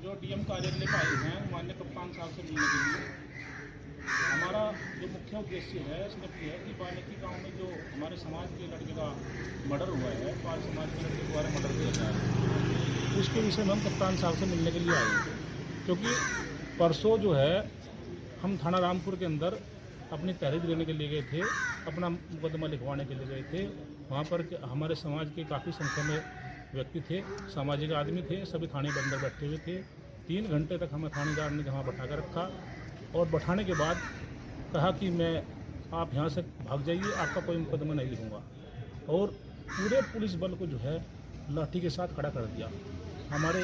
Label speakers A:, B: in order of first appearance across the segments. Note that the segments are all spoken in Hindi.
A: जो डीएम कार्यालय पर आए हैं माननीय कप्तान साहब से मिलने के लिए। हमारा जो मुख्य उद्देश्य है सिर्फ ये है कि बाल्मीकि गांव में जो हमारे समाज के लड़के का मर्डर हुआ है, पाल समाज के लड़के द्वारा मर्डर किया गया है, उसके विषय में हम कप्तान साहब से मिलने के लिए आए हैं। क्योंकि परसों जो है हम थाना रामपुर के अंदर अपनी तहरीर देने के लिए गए थे, अपना मुकदमा लिखवाने के लिए गए थे। वहाँ पर हमारे समाज के काफ़ी संख्या में व्यक्ति थे, सामाजिक आदमी थे, सभी थाने के अंदर बैठे हुए थे। 3 घंटे तक हमें थानेदार ने वहाँ बैठा कर रखा और बैठाने के बाद कहा कि आप यहाँ से भाग जाइए, आपका कोई मुकदमा नहीं लिखूँगा। और पूरे पुलिस बल को जो है लाठी के साथ खड़ा कर दिया। हमारे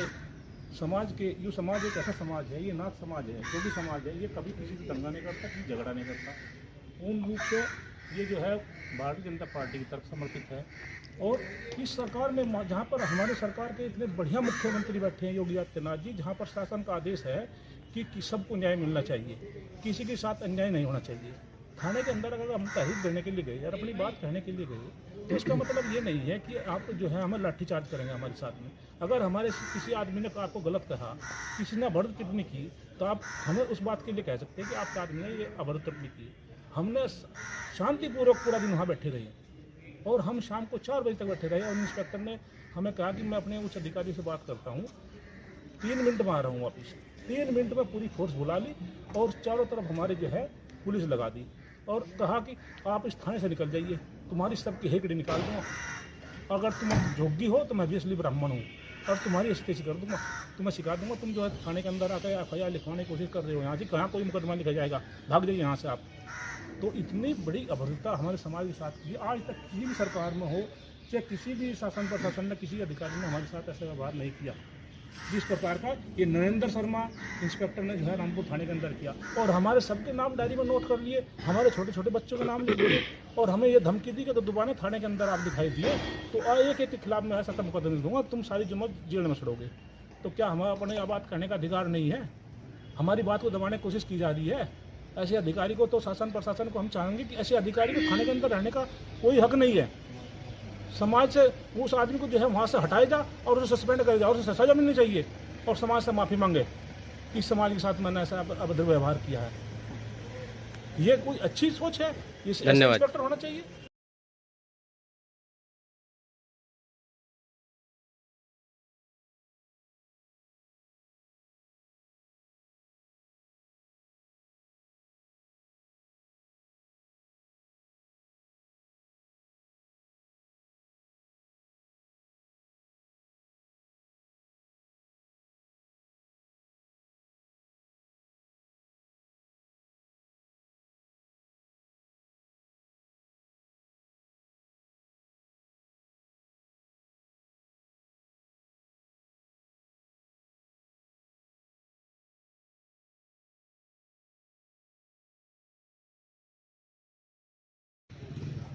A: समाज के जो समाज एक ऐसा समाज है, ये नाथ समाज है, जो भी समाज है, ये कभी किसी से दंगा नहीं करता, किसी झगड़ा नहीं करता। पूर्ण रूप से ये जो है भारतीय जनता पार्टी की तरफ समर्पित है। और इस सरकार में जहाँ पर हमारे सरकार के इतने बढ़िया मुख्यमंत्री बैठे हैं योगी आदित्यनाथ जी, जहाँ पर शासन का आदेश है कि सबको न्याय मिलना चाहिए, किसी के साथ अन्याय नहीं होना चाहिए। थाने के अंदर अगर हम तहरीर देने के लिए गए और अपनी बात कहने के लिए गए तो इसका मतलब ये नहीं है कि आप जो है हमें लाठीचार्ज करेंगे हमारे साथ में। अगर हमारे किसी आदमी ने आपको गलत कहा, किसी ने अभद्र टिप्पणी की, तो आप हमें उस बात के लिए कह सकते हैं कि आपके आदमी ने ये अभद्र टिप्पणी की। हमने शांतिपूर्वक पूरा दिन वहाँ बैठे रहे और हम शाम को 4 बजे तक बैठे रहे और इंस्पेक्टर ने हमें कहा कि मैं अपने उच्च अधिकारी से बात करता हूँ, 3 मिनट में आ रहा हूँ वापिस। 3 मिनट में पूरी फोर्स बुला ली और चारों तरफ हमारे जो है पुलिस लगा दी और कहा कि आप इस थाने से निकल जाइए, तुम्हारी सबकी हेकड़ी निकाल दूँगा। अगर तुम जोगी हो तो मैं ऑब्वियसली ब्राह्मण हूँ और तुम्हारी स्टेज कर दूँगा, तुम्हें सिखा दूँगा। तुम जो है थाने के अंदर आकर FIR लिखवाने की कोशिश कर रहे हो, यहाँ से कहाँ कोई मुकदमा लिखा जाएगा, भाग जाइए यहाँ से आप। तो इतनी बड़ी अभद्रता हमारे समाज के साथ की आज तक किसी भी सरकार में हो, चाहे किसी भी शासन प्रशासन ने, किसी अधिकारी ने हमारे साथ ऐसा व्यवहार नहीं किया जिस प्रकार का ये नरेंद्र शर्मा इंस्पेक्टर ने जो है रामपुर थाने के अंदर किया। और हमारे सबके नाम डायरी में नोट कर लिए, हमारे छोटे छोटे बच्चों के नाम लिख लिए और हमें ये धमकी दी कि तो दोबारा थाने के अंदर आप दिखाई दिए तो एक के खिलाफ मैं ऐसा मुकदमा दूंगा, तुम सारी जमात जेल में सड़ोगे। तो क्या हमारा अपने बात करने का अधिकार नहीं है? हमारी बात को दबाने की कोशिश की जा रही है। ऐसे अधिकारी को तो शासन प्रशासन को हम चाहेंगे कि ऐसे अधिकारी को थाने के अंदर रहने का कोई हक नहीं है। समाज से उस आदमी को जो है वहाँ से हटाया जा और उसे सस्पेंड कर जा और उसे सजा मिलनी चाहिए और समाज से माफ़ी मांगे कि समाज के साथ मैंने ऐसा अभद्र व्यवहार किया है। ये कोई अच्छी सोच है? ये इंस्पेक्टर होना चाहिए?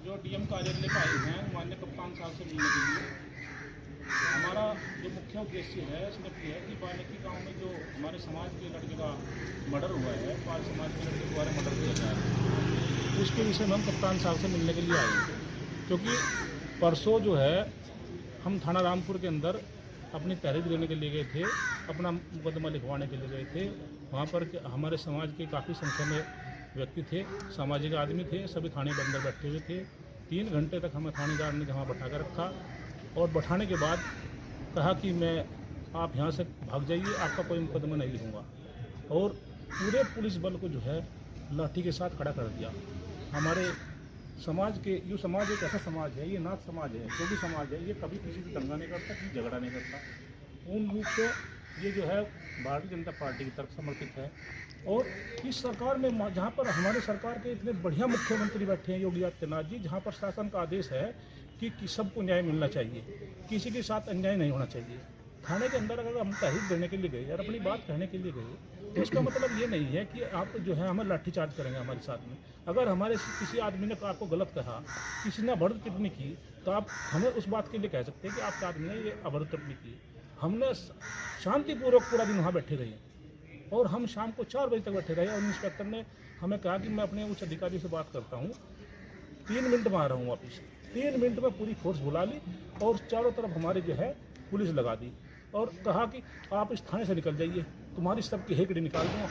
A: जो डीएम कार्यालय पर आए हैं माननीय कप्तान साहब से मिलने के लिए। हमारा जो मुख्य उद्देश्य है सिर्फ ये है कि बाल्मीकि गांव में जो हमारे समाज के लड़के का मर्डर हुआ है, पाल समाज के लड़के द्वारा मर्डर किया गया है, उसके विषय में हम कप्तान साहब से मिलने के लिए आए हैं। क्योंकि परसों जो है हम थाना रामपुर के अंदर अपनी तहरीर देने के लिए गए थे, अपना मुकदमा लिखवाने के लिए गए थे। वहाँ पर हमारे समाज के काफ़ी संख्या में व्यक्ति थे, सामाजिक आदमी थे, सभी थाने के अंदर बैठे हुए थे। 3 घंटे तक हमें थानेदार ने वहाँ बैठा कर रखा और बैठाने के बाद कहा कि आप यहाँ से भाग जाइए, आपका कोई मुकदमा नहीं लिखूँगा। और पूरे पुलिस बल को जो है लाठी के साथ खड़ा कर दिया। हमारे समाज के जो समाज एक ऐसा समाज है, ये नाथ समाज है, जो भी समाज है, ये कभी किसी से दंगा नहीं करता, किसी झगड़ा नहीं करता। पूर्ण रूप से ये जो है भारतीय जनता पार्टी की तरफ समर्पित है। और इस सरकार में जहाँ पर हमारे सरकार के इतने बढ़िया मुख्यमंत्री बैठे हैं योगी आदित्यनाथ जी, जहाँ पर शासन का आदेश है कि सबको न्याय मिलना चाहिए, किसी के साथ अन्याय नहीं होना चाहिए। थाने के अंदर अगर हम तहरीर देने के लिए गए और अपनी बात कहने के लिए गए तो इसका मतलब ये नहीं है कि आप जो है हमें लाठीचार्ज करेंगे हमारे साथ में। अगर हमारे किसी आदमी ने आपको गलत कहा, किसी ने अभद्र टिप्पणी की, तो आप हमें उस बात के लिए कह सकते हैं कि आपके आदमी ने ये अभद्र टिप्पणी की। हमने शांतिपूर्वक पूरा दिन वहाँ बैठे रहे और हम शाम को 4 बजे तक बैठे रहे और इंस्पेक्टर ने हमें कहा कि मैं अपने उच्च अधिकारी से बात करता हूँ, 3 मिनट में आ रहा हूँ वापिस। 3 मिनट में पूरी फोर्स बुला ली और चारों तरफ हमारे जो है पुलिस लगा दी और कहा कि आप इस थाने से निकल जाइए, तुम्हारी सबकी हेकड़ी निकाल दूंगा,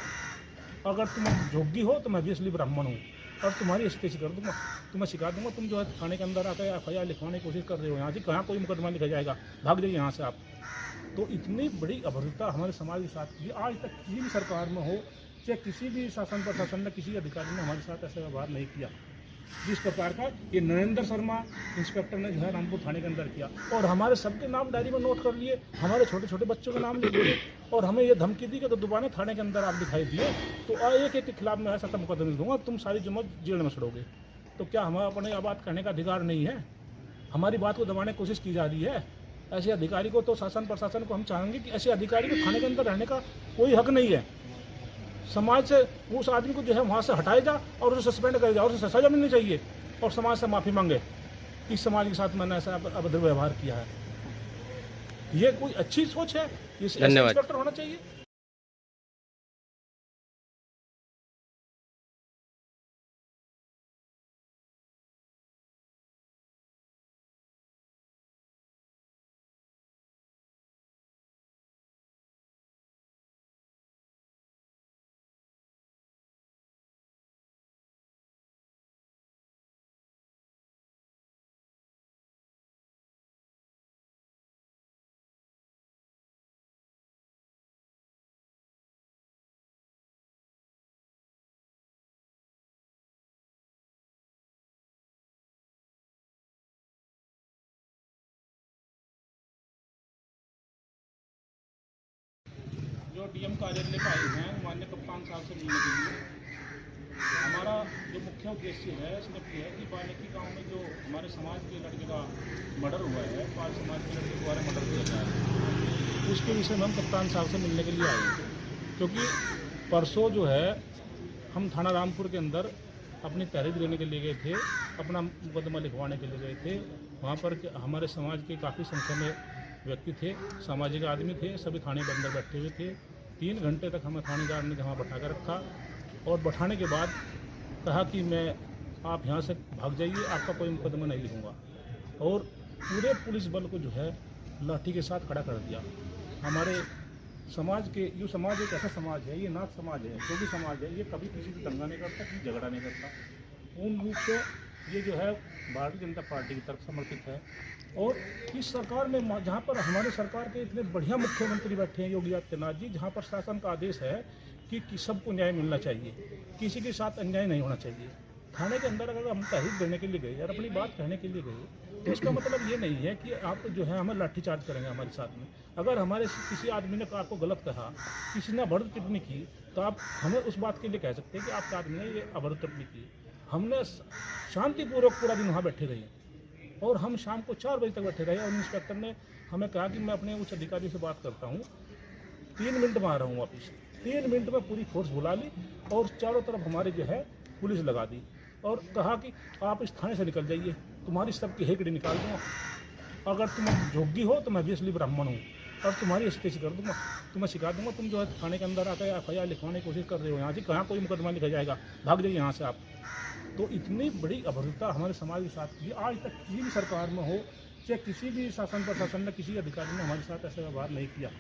A: अगर तुम जोगी हो तो मैं भी असली ब्राह्मण हूँ और तुम्हारी स्टेज कर दूंगा, तुम्हें सिखा दूंगा। तुम जो है थाने के अंदर आकर FIR लिखवाने की कोशिश कर रहे हो, यहाँ से कहाँ कोई मुकदमा लिखा जाएगा, भाग जाइए यहाँ से आप। तो इतनी बड़ी अभद्रता हमारे समाज के साथ की आज तक किसी भी सरकार में हो, चाहे किसी भी शासन प्रशासन ने, किसी अधिकारी ने हमारे साथ ऐसा व्यवहार नहीं किया जिस प्रकार का ये नरेंद्र शर्मा इंस्पेक्टर ने जो है रामपुर थाने के अंदर किया। और हमारे सबके नाम डायरी में नोट कर लिए, हमारे छोटे छोटे बच्चों के नाम लिख दिए और हमें ये धमकी दी कि तो दोबारा थाने के अंदर आप दिखाई दिए तो एक के खिलाफ मैं ऐसा मुकदमा दूंगा, तुम सारी जमा जेल में सड़ोगे। तो क्या हमें अपने बात करने का अधिकार नहीं है? हमारी बात को दबाने की कोशिश की जा रही है। ऐसे अधिकारी को तो शासन प्रशासन को हम चाहेंगे कि ऐसे अधिकारी को थाने के अंदर रहने का कोई हक नहीं है। समाज से उस आदमी को जो है वहाँ से हटाएगा और उसे सस्पेंड करेगा और उसे सजा मिलनी चाहिए और समाज से माफ़ी मांगे कि समाज के साथ मैंने ऐसा अभद्र व्यवहार किया है। ये कोई अच्छी सोच है? ये इंस्पेक्टर होना चाहिए? जो DM कार्यालय का आए हैं माननीय कप्तान साहब से मिलने के लिए, हमारा जो मुख्य उद्देश्य है सिर्फ ये है कि बाल्मीकि गांव में जो हमारे समाज के लड़के का मर्डर हुआ है, पाल समाज के लड़के द्वारा मर्डर किया गया है, उसके विषय में हम कप्तान साहब से मिलने के लिए आए थे। क्योंकि परसों जो है हम थाना रामपुर के अंदर अपनी तहरीर देने के लिए गए थे, अपना मुकदमा लिखवाने के लिए गए थे। वहाँ पर हमारे समाज के काफ़ी संख्या में व्यक्ति थे, सामाजिक आदमी थे, सभी थाने के अंदर बैठे हुए थे। 3 घंटे तक हमें थानेदार ने वहाँ बैठा कर रखा और बैठाने के बाद कहा कि आप यहाँ से भाग जाइए, आपका कोई मुकदमा नहीं लिखूँगा। और पूरे पुलिस बल को जो है लाठी के साथ खड़ा कर दिया। हमारे समाज के जो समाज एक ऐसा समाज है, ये नाथ समाज है, जो भी समाज है, ये कभी किसी से दंगा नहीं करता, किसी झगड़ा नहीं करता। पूर्ण रूप से ये जो है भारतीय जनता पार्टी की तरफ समर्पित है। और इस सरकार में जहाँ पर हमारे सरकार के इतने बढ़िया मुख्यमंत्री बैठे हैं योगी आदित्यनाथ जी, जहाँ पर शासन का आदेश है कि सबको न्याय मिलना चाहिए, किसी के साथ अन्याय नहीं होना चाहिए। थाने के अंदर अगर हम तहरीर देने के लिए गए और अपनी बात कहने के लिए गए तो इसका मतलब ये नहीं है कि आप जो है हमें लाठीचार्ज करेंगे हमारे साथ में। अगर हमारे किसी आदमी ने आपको गलत कहा, किसी ने अभद्र टिप्पणी की, तो आप हमें उस बात के लिए कह सकते हैं कि आपके आदमी ने ये अभद्र टिप्पणी की। हमने शांतिपूर्वक पूरा दिन वहाँ बैठे रहे और हम शाम को 4 बजे तक बैठे रहे और इंस्पेक्टर ने हमें कहा कि मैं अपने उच्च अधिकारी से बात करता हूँ, 3 मिनट में आ रहा हूँ वापिस। 3 मिनट में पूरी फोर्स बुला ली और चारों तरफ हमारे जो है पुलिस लगा दी और कहा कि आप इस थाने से निकल जाइए, तुम्हारी सबकी हेकड़ी निकाल दूंगा, अगर तुम जोगी हो तो मैं भी असली ब्राह्मण हूँ और तुम्हारी स्टेज कर दूंगा, तुम्हें सिखा दूंगा। तुम जो है थाने के अंदर आकर FIR लिखवाने की कोशिश कर रहे हो, यहाँ से कहाँ कोई मुकदमा लिखा जाएगा, भाग जाइए यहाँ से आप। तो इतनी बड़ी अभद्रता हमारे समाज के साथ की आज तक किसी भी सरकार में हो, चाहे किसी भी शासन प्रशासन ने, किसी अधिकारी ने हमारे साथ ऐसा व्यवहार नहीं किया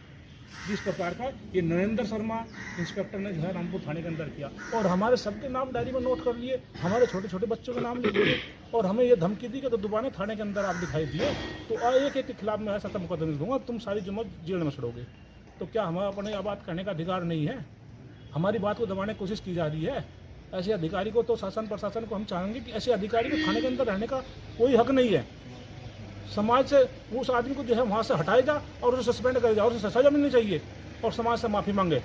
A: जिस प्रकार का ये नरेंद्र शर्मा इंस्पेक्टर ने जो है रामपुर थाने के अंदर किया। और हमारे सबके नाम डायरी में नोट कर लिए, हमारे छोटे छोटे बच्चों के नाम लिख दिए और हमें ये धमकी दी कि तो दोबारा थाने के अंदर आप दिखाई दिए तो एक के खिलाफ मैं ऐसा मुकदमा दूंगा, तुम सारी जमा जेल में सड़ोगे। तो क्या हमें अपने बात करने का अधिकार नहीं है? हमारी बात को दबाने की कोशिश की जा रही है। ऐसे अधिकारी को तो शासन प्रशासन को हम चाहेंगे कि ऐसे अधिकारी को थाने के अंदर रहने का कोई हक नहीं है। समाज से उस आदमी को जो है वहाँ से हटाएगा और उसे सस्पेंड करेगा और उसे सजा मिलनी चाहिए और समाज से माफ़ी मांगे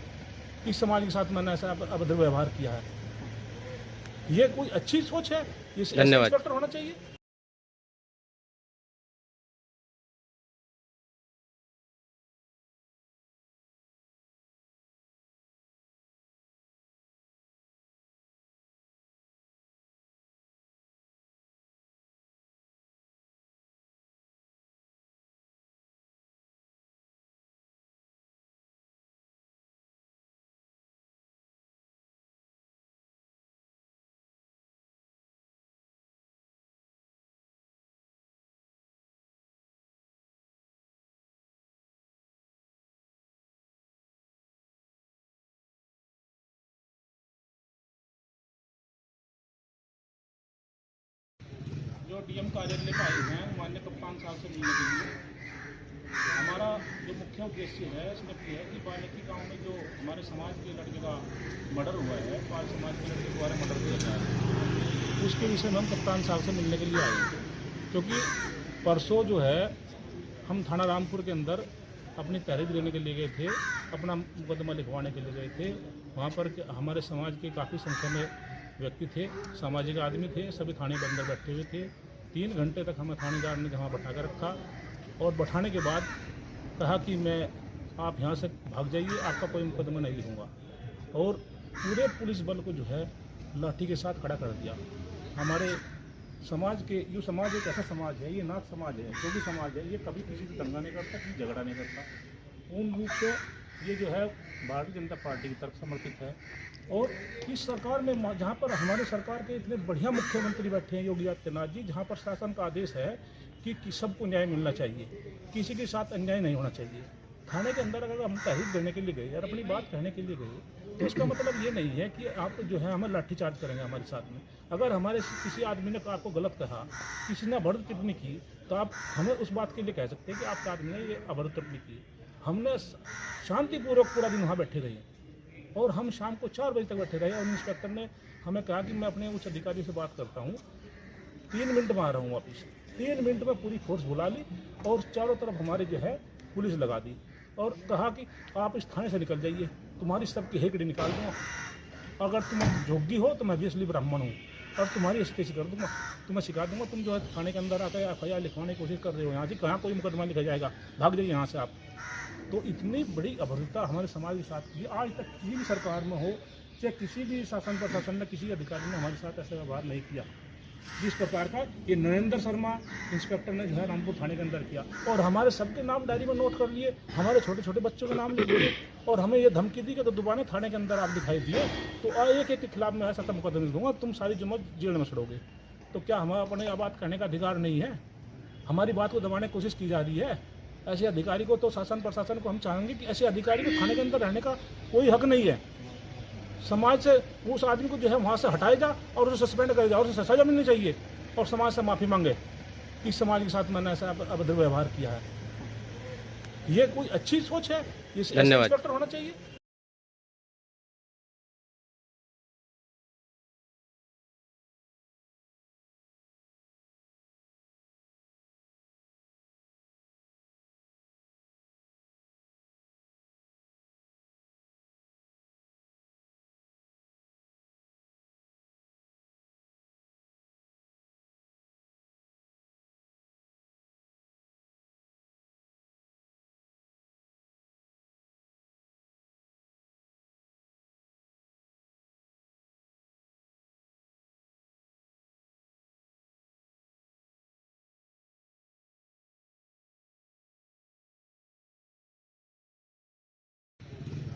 A: कि समाज के साथ मैंने ऐसा अभद्र व्यवहार किया है। ये कोई अच्छी सोच है? ये इंस्पेक्टर होना चाहिए? जो डीएम कार्यालय में आए हैं माननीय कप्तान साहब से मिलने के लिए। हमारा जो मुख्य उद्देश्य है इसमें यह है कि बाल्मीकि गांव में जो हमारे समाज के लड़के का मर्डर हुआ है, पाल समाज के लड़के द्वारा मर्डर किया गया है, उसके विषय में हम कप्तान साहब से मिलने के लिए आए थे। क्योंकि परसों जो है हम थाना रामपुर के अंदर अपनी तहरीर देने के लिए गए थे, अपना मुकदमा लिखवाने के लिए गए थे। वहाँ पर हमारे समाज के काफ़ी संख्या में व्यक्ति थे, सामाजिक आदमी थे, सभी थाने के अंदर बैठे हुए थे। 3 घंटे तक हमें थानेदार ने वहाँ बैठा कर रखा और बैठाने के बाद कहा कि आप यहाँ से भाग जाइए, आपका कोई मुकदमा नहीं लिखूँगा। और पूरे पुलिस बल को जो है लाठी के साथ खड़ा कर दिया। हमारे समाज के जो समाज एक ऐसा समाज है, ये नाथ समाज है, जो भी समाज है, ये कभी किसी से दंगा नहीं करता, किसी झगड़ा नहीं करता। पूर्ण रूप से ये जो है भारतीय जनता पार्टी की तरफ समर्पित है। और इस सरकार में जहाँ पर हमारे सरकार के इतने बढ़िया मुख्यमंत्री बैठे हैं योगी आदित्यनाथ जी, जहाँ पर शासन का आदेश है कि सबको न्याय मिलना चाहिए, किसी के साथ अन्याय नहीं होना चाहिए। थाने के अंदर अगर हम तहरीर देने के लिए गए और अपनी बात कहने के लिए गए तो इसका मतलब ये नहीं है कि आप जो है हमें लाठीचार्ज करेंगे हमारे साथ में। अगर हमारे किसी आदमी ने आपको गलत कहा, किसी ने अभद्र टिप्पणी की, तो आप हमें उस बात के लिए कह सकते हैं कि आपके आदमी ने ये अभद्र टिप्पणी की। हमने शांतिपूर्वक पूरा दिन वहाँ बैठे रहे और हम शाम को 4 बजे तक बैठे रहे और इंस्पेक्टर ने हमें कहा कि मैं अपने उच्च अधिकारी से बात करता हूँ, 3 मिनट में आ रहा हूँ वापिस। 3 मिनट में पूरी फोर्स बुला ली और चारों तरफ हमारे जो है पुलिस लगा दी और कहा कि आप इस थाने से निकल जाइए, तुम्हारी सबकी हेकड़ी निकाल दूँगा। अगर तुम जोगी हो तो मैं भी असली ब्राह्मण हूँ और तुम्हारी एसपीसी कर दूँगा, तुम्हें सिखा दूँगा। तुम जो है थाने के अंदर आकर FIR लिखवाने की कोशिश कर रहे हो, यहाँ से कहाँ कोई मुकदमा लिखा जाएगा, भाग जाइए यहाँ से आप। तो इतनी बड़ी अभद्रता हमारे समाज के साथ की आज तक किसी भी सरकार में हो, चाहे किसी भी शासन प्रशासन ने, किसी अधिकारी ने हमारे साथ ऐसा व्यवहार नहीं किया जिस प्रकार का ये नरेंद्र शर्मा इंस्पेक्टर ने जो है रामपुर थाने के अंदर किया। और हमारे सबके नाम डायरी में नोट कर लिए, हमारे छोटे छोटे बच्चों के नाम लिख लिए और हमें ये धमकी दी कि तो दोबारा थाने के अंदर आप दिखाई दिए तो एक के खिलाफ मैं ऐसा मुकदमा दूंगा, तुम सारी जमात जेल में सड़ोगे। तो क्या हमें अपने बात कहने का अधिकार नहीं है? हमारी बात को दबाने की कोशिश की जा रही है। ऐसे अधिकारी को तो शासन प्रशासन को हम चाहेंगे कि ऐसे अधिकारी को थाने के अंदर रहने का कोई हक नहीं है। समाज से उस आदमी को जो है वहाँ से हटाया जा और उसे सस्पेंड कर जा और उसे सजा मिलनी चाहिए और समाज से माफ़ी मांगे कि समाज के साथ मैंने ऐसा अभद्र व्यवहार किया है। ये कोई अच्छी सोच है? ये इंस्पेक्टर होना चाहिए?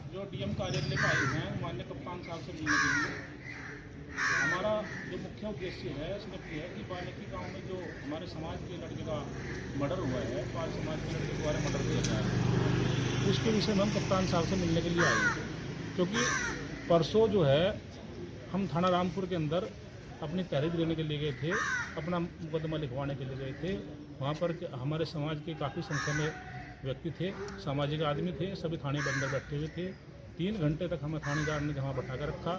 A: जो डीएम कार्यालय में आए हैं माननीय कप्तान साहब से मिलने के लिए। हमारा जो मुख्य उद्देश्य है इसमें यह है कि बाल्मीकि गांव में जो हमारे समाज के लड़के का मर्डर हुआ है, पाल समाज के लड़के द्वारा मर्डर किया गया है, उसके विषय में हम कप्तान साहब से मिलने के लिए आए थे। क्योंकि परसों जो है हम थाना रामपुर के अंदर अपनी तहरीर देने के लिए गए थे, अपना मुकदमा लिखवाने के लिए गए थे। वहाँ पर हमारे समाज के काफ़ी संख्या में व्यक्ति थे, सामाजिक आदमी थे, सभी थाने के अंदर बैठे हुए थे। 3 घंटे तक हमें थानेदार ने वहाँ बैठा कर रखा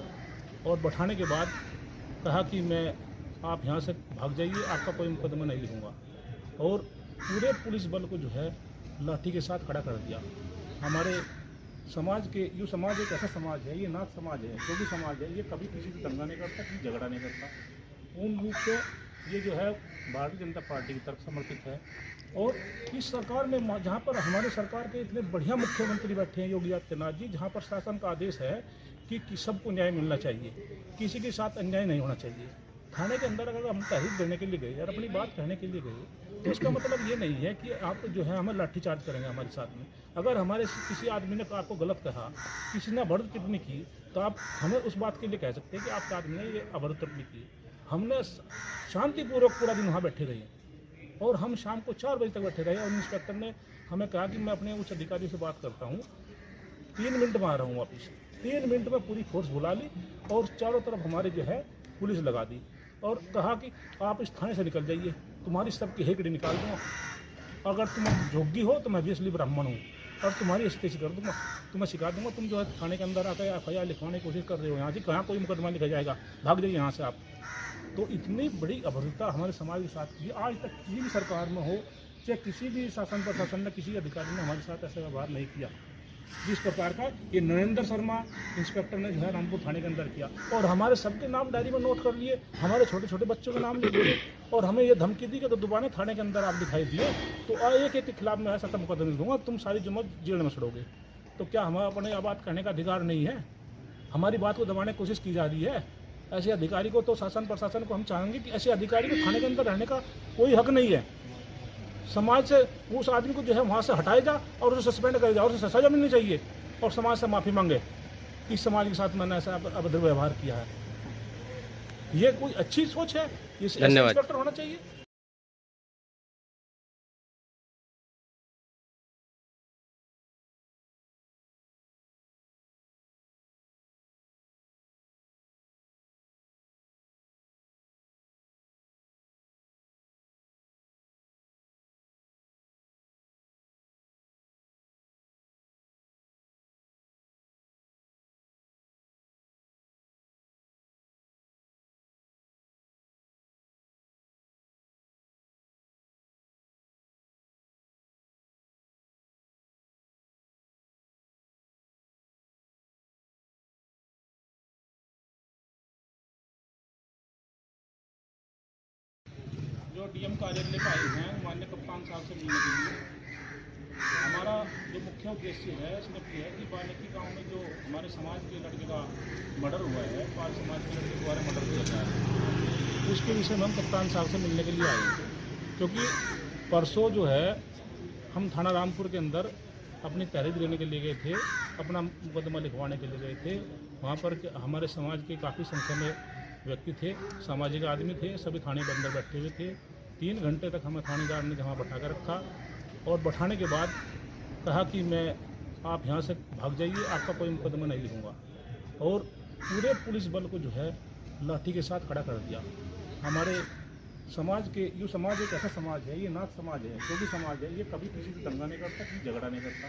A: और बैठाने के बाद कहा कि आप यहाँ से भाग जाइए, आपका कोई मुकदमा नहीं लिखूँगा। और पूरे पुलिस बल को जो है लाठी के साथ खड़ा कर दिया। हमारे समाज के जो समाज एक ऐसा समाज है, ये नाथ समाज है, जो भी समाज है, ये कभी किसी से दंगा नहीं करता, किसी झगड़ा नहीं करता। पूर्ण रूप से ये जो है भारतीय जनता पार्टी की तरफ समर्पित है। और इस सरकार में जहाँ पर हमारे सरकार के इतने बढ़िया मुख्यमंत्री बैठे हैं योगी आदित्यनाथ जी, जहाँ पर शासन का आदेश है कि सबको न्याय मिलना चाहिए, किसी के साथ अन्याय नहीं होना चाहिए। थाने के अंदर अगर हम तहरीर देने के लिए गए और अपनी बात कहने के लिए गए तो इसका मतलब ये नहीं है कि आप जो है हमें लाठीचार्ज करेंगे हमारे साथ में। अगर हमारे किसी आदमी ने आपको गलत कहा, किसी ने अभद्र टिप्पणी की, तो आप हमें उस बात के लिए कह सकते हैं कि आपके आदमी ने ये अभद्र टिप्पणी की। हमने शांतिपूर्वक पूरा दिन वहाँ बैठे रहे और हम शाम को 4 बजे तक बैठे रहे और इंस्पेक्टर ने हमें कहा कि मैं अपने उच्च अधिकारी से बात करता हूँ, 3 मिनट में आ रहा हूँ वापिस। 3 मिनट में पूरी फोर्स बुला ली और चारों तरफ हमारे जो है पुलिस लगा दी और कहा कि आप इस थाने से निकल जाइए, तुम्हारी सबकी हेकड़ी निकाल दूंगा, अगर तुम जोगी हो तो मैं भी असली ब्राह्मण हूँ और तुम्हारी स्थिति कर दूंगा, तुम्हें सिखा दूंगा। तुम जो है थाने के अंदर आकर FIR लिखवाने की कोशिश कर रहे हो, यहाँ से कहाँ कोई मुकदमा लिखा जाएगा, भाग जाइए यहाँ से आप। तो इतनी बड़ी अभद्रता हमारे समाज के साथ की आज तक किसी भी सरकार में हो, चाहे किसी भी शासन प्रशासन ने, किसी अधिकारी ने हमारे साथ ऐसा व्यवहार नहीं किया जिस प्रकार का ये नरेंद्र शर्मा इंस्पेक्टर ने जो है रामपुर थाने के अंदर किया। और हमारे सबके नाम डायरी में नोट कर लिए, हमारे छोटे छोटे बच्चों के नाम लिख दिए और हमें ये धमकी दी कि तो दोबारा थाने के अंदर आप दिखाई दिए तो एक के खिलाफ मैं ऐसा मुकदमा दूंगा, तुम सारी जुम्मन जेल में सड़ोगे। तो क्या हमें अपने बात कहने का अधिकार नहीं है? हमारी बात को दबाने की कोशिश की जा रही है। ऐसे अधिकारी को तो शासन प्रशासन को हम चाहेंगे कि ऐसे अधिकारी को थाने के अंदर रहने का कोई हक नहीं है। समाज से उस आदमी को जो है वहाँ से हटाएगा और उसे सस्पेंड करेगा और उसे सजा मिलनी चाहिए और समाज से माफ़ी मांगे कि समाज के साथ मैंने ऐसा अभद्र व्यवहार किया है। ये कोई अच्छी सोच है? ये इंस्पेक्टर होना चाहिए? जो DM कार्यालय में आए हैं माननीय कप्तान साहब से मिलने के लिए, हमारा जो मुख्य उद्देश्य है सिर्फ ये है कि बाल्मीकि गांव में जो हमारे समाज के लड़के का मर्डर हुआ है, पाल समाज के लड़के द्वारा मर्डर किया गया है, उसके विषय में हम कप्तान साहब से मिलने के लिए आए थे। क्योंकि परसों जो है हम थाना रामपुर के अंदर अपनी तहरीर देने के लिए गए थे, अपना मुकदमा लिखवाने के लिए गए थे। वहाँ पर हमारे समाज के काफ़ी संख्या में व्यक्ति थे, सामाजिक आदमी थे, सभी थाने के अंदर बैठे हुए थे। 3 घंटे तक हमें थानेदार ने वहाँ बैठा कर रखा और बैठाने के बाद कहा कि आप यहाँ से भाग जाइए, आपका कोई मुकदमा नहीं लिखूँगा। और पूरे पुलिस बल को जो है लाठी के साथ खड़ा कर दिया। हमारे समाज के जो समाज एक ऐसा समाज है, ये नाथ समाज है, जो भी समाज है, ये कभी किसी से दंगा नहीं करता, किसी झगड़ा नहीं करता।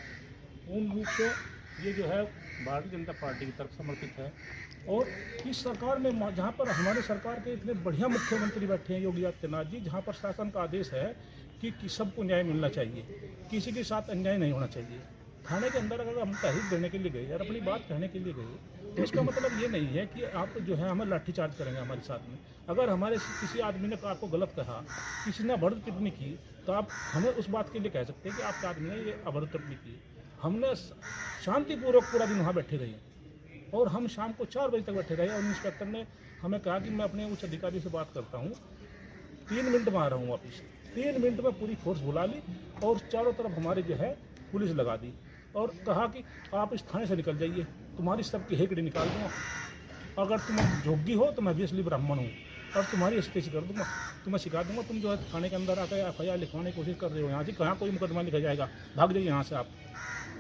A: पूर्ण रूप से ये जो है भारतीय जनता पार्टी की तरफ समर्पित है। और इस सरकार में जहाँ पर हमारे सरकार के इतने बढ़िया मुख्यमंत्री बैठे हैं योगी आदित्यनाथ जी, जहाँ पर शासन का आदेश है कि सबको न्याय मिलना चाहिए, किसी के साथ अन्याय नहीं होना चाहिए। थाने के अंदर अगर हम तहरीर देने के लिए गए और अपनी बात कहने के लिए गए तो इसका मतलब ये नहीं है कि आप जो है हमें लाठीचार्ज करेंगे हमारे साथ में। अगर हमारे किसी आदमी ने आपको गलत कहा, किसी ने अभद्र टिप्पणी की, तो आप हमें उस बात के लिए कह सकते हैं कि आपके आदमी ने ये अभद्र टिप्पणी की। हमने शांतिपूर्वक पूरा दिन वहाँ बैठे रहे और हम शाम को 4 बजे तक बैठे रहे और इंस्पेक्टर ने हमें कहा कि मैं अपने उच्च अधिकारी से बात करता हूँ, 3 मिनट में आ रहा हूँ वापिस। 3 मिनट में पूरी फोर्स बुला ली और चारों तरफ हमारे जो है पुलिस लगा दी और कहा कि आप इस थाने से निकल जाइए, तुम्हारी सबकी हेकड़ी निकाल दूंगा, अगर तुम जोगी हो तो मैं भी असली ब्राह्मण हूँ और तुम्हारी स्थिति कर दूंगा, तुम्हें सिखा दूंगा। तुम जो है थाने के अंदर आकर FIR लिखवाने की कोशिश कर रहे हो, यहाँ से कहाँ कोई मुकदमा लिखा जाएगा, भाग जाइए यहाँ से आप।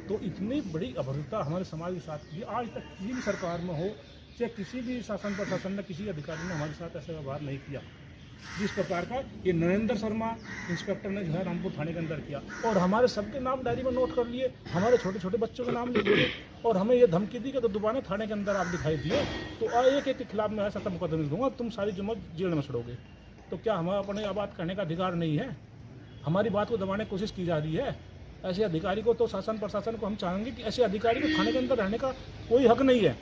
A: तो इतनी बड़ी अभद्रता हमारे समाज के साथ की आज तक किसी भी सरकार में हो, चाहे किसी भी शासन प्रशासन ने, किसी अधिकारी ने हमारे साथ ऐसा व्यवहार नहीं किया जिस प्रकार का ये नरेंद्र शर्मा इंस्पेक्टर ने जो है रामपुर थाने के अंदर किया। और हमारे सबके नाम डायरी में नोट कर लिए, हमारे छोटे छोटे बच्चों के नाम लिख दिए और हमें ये धमकी दी कि तो दोबारा थाने के अंदर आप दिखाई दिए तो एक के खिलाफ मैं ऐसा मुकदमा दूंगा, तुम सारी जुम्मन जेल में सड़ोगे। तो क्या हमें अपने बात कहने का अधिकार नहीं है? हमारी बात को दबाने की कोशिश की जा रही है। ऐसे अधिकारी को तो शासन प्रशासन को हम चाहेंगे कि ऐसे अधिकारी को थाने के अंदर रहने का कोई हक नहीं है।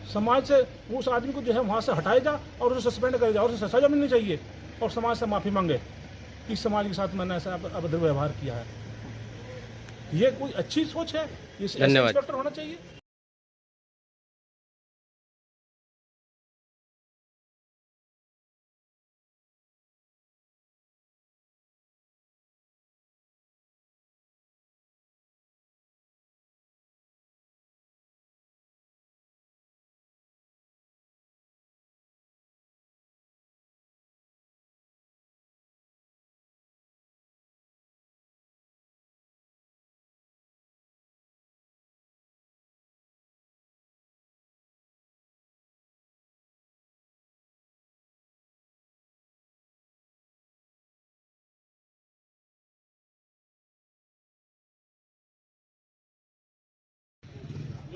A: समाज से उस आदमी को जो है वहाँ से हटाएगा और उसे सस्पेंड करेगा और उसे सजा मिलनी चाहिए और समाज से माफ़ी मांगे कि समाज के साथ मैंने ऐसा अभद्र व्यवहार किया है। ये कोई अच्छी सोच है? ये इंस्पेक्टर होना चाहिए?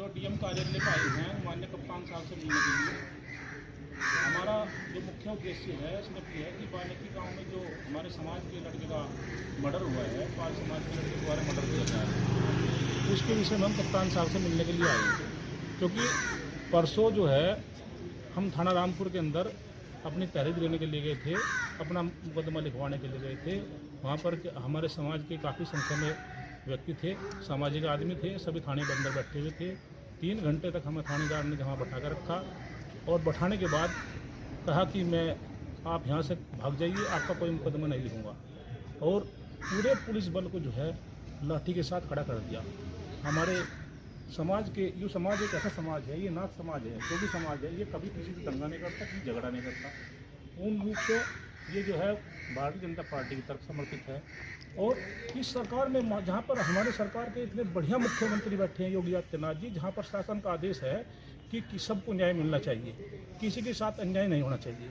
A: जो डीएम कार्यालय पर आए हैं माननीय कप्तान साहब से मिलने के लिए। हमारा जो मुख्य उद्देश्य है सिर्फ ये है कि वाल्मीकि गांव में जो हमारे समाज के लड़के का मर्डर हुआ है, पाल समाज के लड़के द्वारा मर्डर किया गया है, उसके विषय में हम कप्तान साहब से मिलने के लिए आए थे। क्योंकि परसों जो है हम थाना रामपुर के अंदर अपनी तहरीर देने के लिए गए थे, अपना मुकदमा लिखवाने के लिए गए थे। वहाँ पर हमारे समाज के काफ़ी संख्या में व्यक्ति थे, सामाजिक आदमी थे, सभी थाने के अंदर बैठे हुए थे। 3 घंटे तक हमें थानेदार ने वहाँ बैठा कर रखा और बैठाने के बाद कहा कि आप यहाँ से भाग जाइए, आपका कोई मुकदमा नहीं लिखूँगा। और पूरे पुलिस बल को जो है लाठी के साथ खड़ा कर दिया। हमारे समाज के जो समाज एक ऐसा समाज है, ये नाथ समाज है, जो भी समाज है, ये कभी किसी से दंगा नहीं करता, किसी झगड़ा नहीं करता। पूर्ण रूप से ये जो है भारतीय जनता पार्टी की तरफ समर्पित है। और इस सरकार में जहाँ पर हमारे सरकार के इतने बढ़िया मुख्यमंत्री बैठे हैं योगी आदित्यनाथ जी, जहाँ पर शासन का आदेश है कि सबको न्याय मिलना चाहिए, किसी के साथ अन्याय नहीं होना चाहिए।